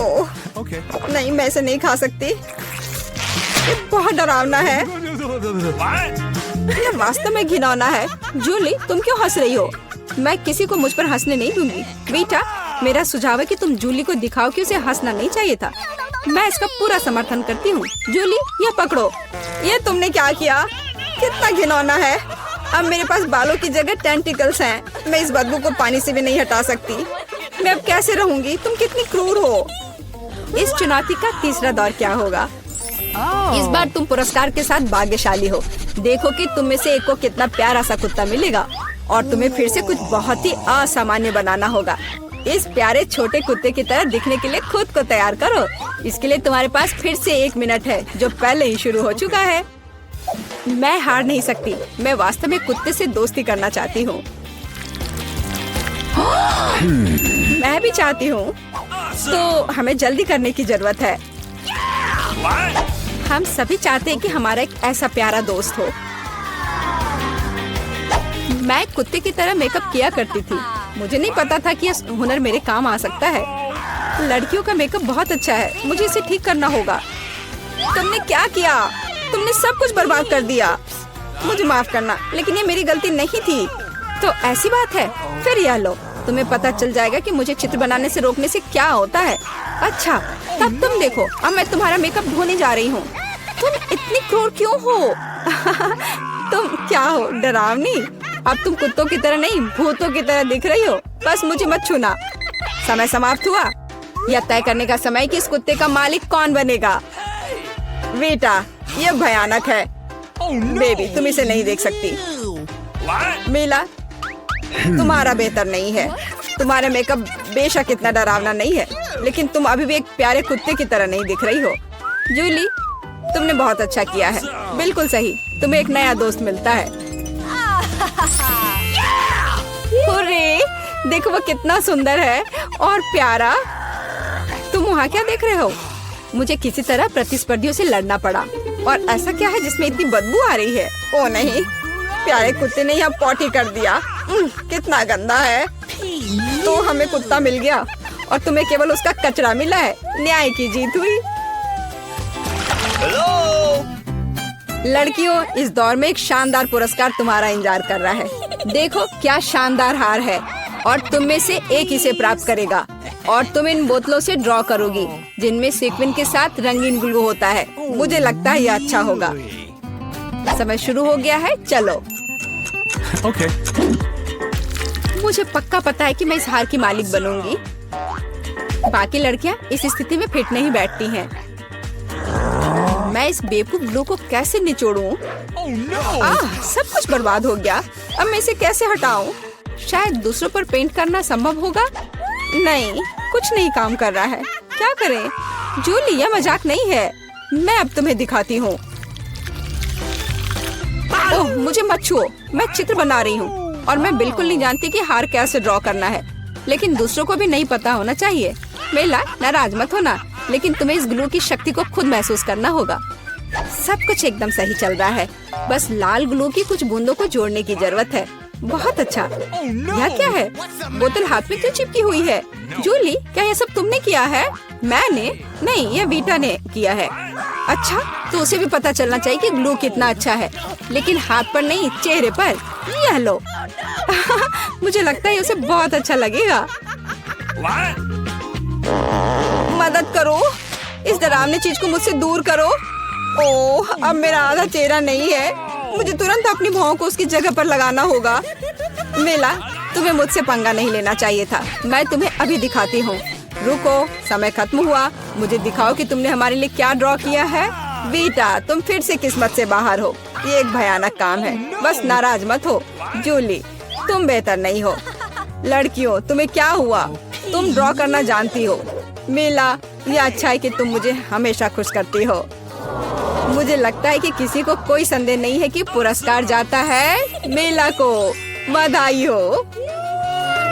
ओह, Okay. नहीं, मैं इसे नहीं खा सकती। ये बहुत डरावना है। What? ये वास्तव में घिनौना है। जूली, तुम क्यों हंस रही हो? मैं किसी को मुझ पर हंसने नहीं दूंगी। बेटा, मेरा सुझाव है कि तुम जूली को दिखाओ कि उसे हंसना नहीं चाहिए था। मैं इसका पूरा समर्थन करती हूँ। जूली, ये पकड़ो। ये तुमने क्या किया? कितना घिनौना है। अब मेरे पास बालों की जगह टेंटिकल्स हैं। मैं इस बदबू को पानी से भी नहीं हटा सकती। मैं अब कैसे रहूंगी? तुम कितनी क्रूर हो। इस चुनौती का तीसरा दौर क्या होगा? इस बार तुम पुरस्कार के साथ भाग्यशाली हो। देखो कि तुम में से एक को कितना प्यारा सा कुत्ता मिलेगा और तुम्हें फिर से कुछ बहुत ही असामान्य बनाना होगा। इस प्यारे छोटे कुत्ते की तरह दिखने के लिए खुद को तैयार करो। इसके लिए तुम्हारे पास फिर से 1 मिनट है, जो पहले ही शुरू हो चुका है। मैं हार नहीं सकती। मैं वास्तव में कुत्ते से दोस्ती करना चाहती हूँ। मैं भी चाहती हूँ। तो हमें जल्दी करने की जरूरत है। What? हम सभी चाहते हैं कि हमारा एक ऐसा प्यारा दोस्त हो। मैं कुत्ते की तरह मेकअप किया करती थी। मुझे नहीं पता था कि यह हुनर मेरे काम आ सकता है। लड़कियों का मेकअप बहुत अच्छा है। मुझे इसे ठीक करना होगा। तुमने क्या किया? तुमने सब कुछ बर्बाद कर दिया। मुझे माफ करना, लेकिन ये मेरी गलती नहीं थी। तो ऐसी बात है, फिर यह लो। तुम्हें पता चल जाएगा कि मुझे चित्र बनाने से रोकने से क्या होता है। अच्छा, तब तुम देखो। अब मैं तुम्हारा मेकअप धोने जा रही हूँ। तुम इतनी क्रूर क्यों हो? तुम क्या हो, डरावनी? अब तुम कुत्तों की तरह नहीं, भूतों की तरह दिख रही हो। बस मुझे मत छूना। समय समाप्त हुआ। यह तय करने का समय कि इस कुत्ते का मालिक कौन बनेगा। बेटा, यह भयानक है। बेबी तुम इसे नहीं देख सकती। What? मीला तुम्हारा बेहतर नहीं है। तुम्हारा मेकअप बेशक इतना डरावना नहीं है, लेकिन तुम अभी भी एक प्यारे कुत्ते की तरह नहीं दिख रही हो। जूली तुमने बहुत अच्छा किया है, बिल्कुल सही। तुम्हें एक नया दोस्त मिलता है। हुर्रे, देखो वो कितना सुंदर है और प्यारा। तुम वहाँ क्या देख रहे हो? मुझे किसी तरह प्रतिस्पर्धियों से लड़ना पड़ा। और ऐसा क्या है जिसमें इतनी बदबू आ रही है? ओ नहीं, प्यारे कुत्ते ने यहाँ पॉटी कर दिया। कितना गंदा है। तो हमें कुत्ता मिल गया और तुम्हें केवल उसका कचरा मिला है। न्याय की जीत हुई। लड़कियों, इस दौर में एक शानदार पुरस्कार तुम्हारा इंतजार कर रहा है। देखो क्या शानदार हार है और तुम में से एक इसे प्राप्त करेगा। और तुम इन बोतलों से ड्रॉ करोगी जिनमें सीक्वेंस के साथ रंगीन ग्लू होता है। मुझे लगता है यह अच्छा होगा। समय शुरू हो गया है, चलो। Okay. मुझे पक्का पता है कि मैं इस हार की मालिक बनूंगी। बाकी लड़कियां इस स्थिति में फिट नहीं बैठती हैं। मैं इस बेवकूफ ग्लू को कैसे निचोड़ूं? सब कुछ बर्बाद हो गया। अब मैं इसे कैसे हटाऊं? शायद दूसरों पर पेंट करना संभव होगा। नहीं, कुछ नहीं काम कर रहा है। क्या करें? जूली, यह मजाक नहीं है। मैं अब तुम्हें दिखाती हूँ। ओह, मुझे मत छुओ। मैं चित्र बना रही हूँ और मैं बिल्कुल नहीं जानती कि हार कैसे ड्रॉ करना है। लेकिन दूसरों को भी नहीं पता होना चाहिए। मेला, नाराज मत होना, लेकिन तुम्हें इस ग्लू की शक्ति को खुद महसूस करना होगा। सब कुछ एकदम सही चल रहा है। बस लाल ग्लू की कुछ बूंदों को जोड़ने की जरूरत है। बहुत अच्छा। यह क्या है? बोतल हाथ में क्यों चिपकी हुई है? जूली, क्या यह सब तुमने किया है? मैंने नहीं, यह वीटा ने किया है। अच्छा, तो उसे भी पता चलना चाहिए कि ग्लू कितना अच्छा है, लेकिन हाथ पर नहीं, चेहरे पर। यह लो। मुझे लगता है उसे बहुत अच्छा लगेगा। What? मदद करो, इस डरावनी चीज को मुझसे दूर करो। ओह, अब मेरा आधा चेहरा नहीं है। मुझे तुरंत अपनी भौं को उसकी जगह पर लगाना होगा। मेला, तुम्हें मुझसे पंगा नहीं लेना चाहिए था। मैं तुम्हें अभी दिखाती हूँ। रुको, समय खत्म हुआ। मुझे दिखाओ कि तुमने हमारे लिए क्या ड्रॉ किया है। वीटा, तुम फिर से किस्मत से बाहर हो। ये एक भयानक काम है। बस नाराज मत हो। जूली, तुम बेहतर नहीं हो। लड़कियों, तुम्हें क्या हुआ? तुम ड्रॉ करना जानती हो। मेला, ये अच्छा है कि तुम मुझे हमेशा खुश करती हो। मुझे लगता है कि किसी को कोई संदेह नहीं है कि पुरस्कार जाता है मेला को। बधाई हो।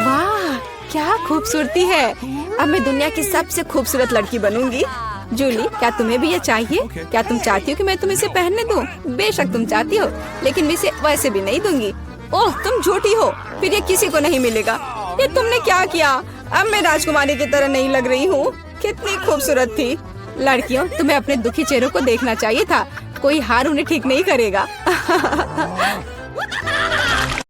वाह, क्या खूबसूरती है। अब मैं दुनिया की सबसे खूबसूरत लड़की बनूंगी। जूली, क्या तुम्हें भी ये चाहिए? क्या तुम चाहती हो कि मैं तुम्हें इसे पहनने दूं? बेशक तुम चाहती हो, लेकिन मैं इसे वैसे भी नहीं दूंगी। ओह, तुम झूठी हो। फिर ये किसी को नहीं मिलेगा। ये तुमने क्या किया? अब मैं राजकुमारी की तरह नहीं लग रही हूँ। कितनी खूबसूरत थी। लड़कियों, तुम्हें अपने दुखी चेहरों को देखना चाहिए था। कोई हार उन्हें ठीक नहीं करेगा।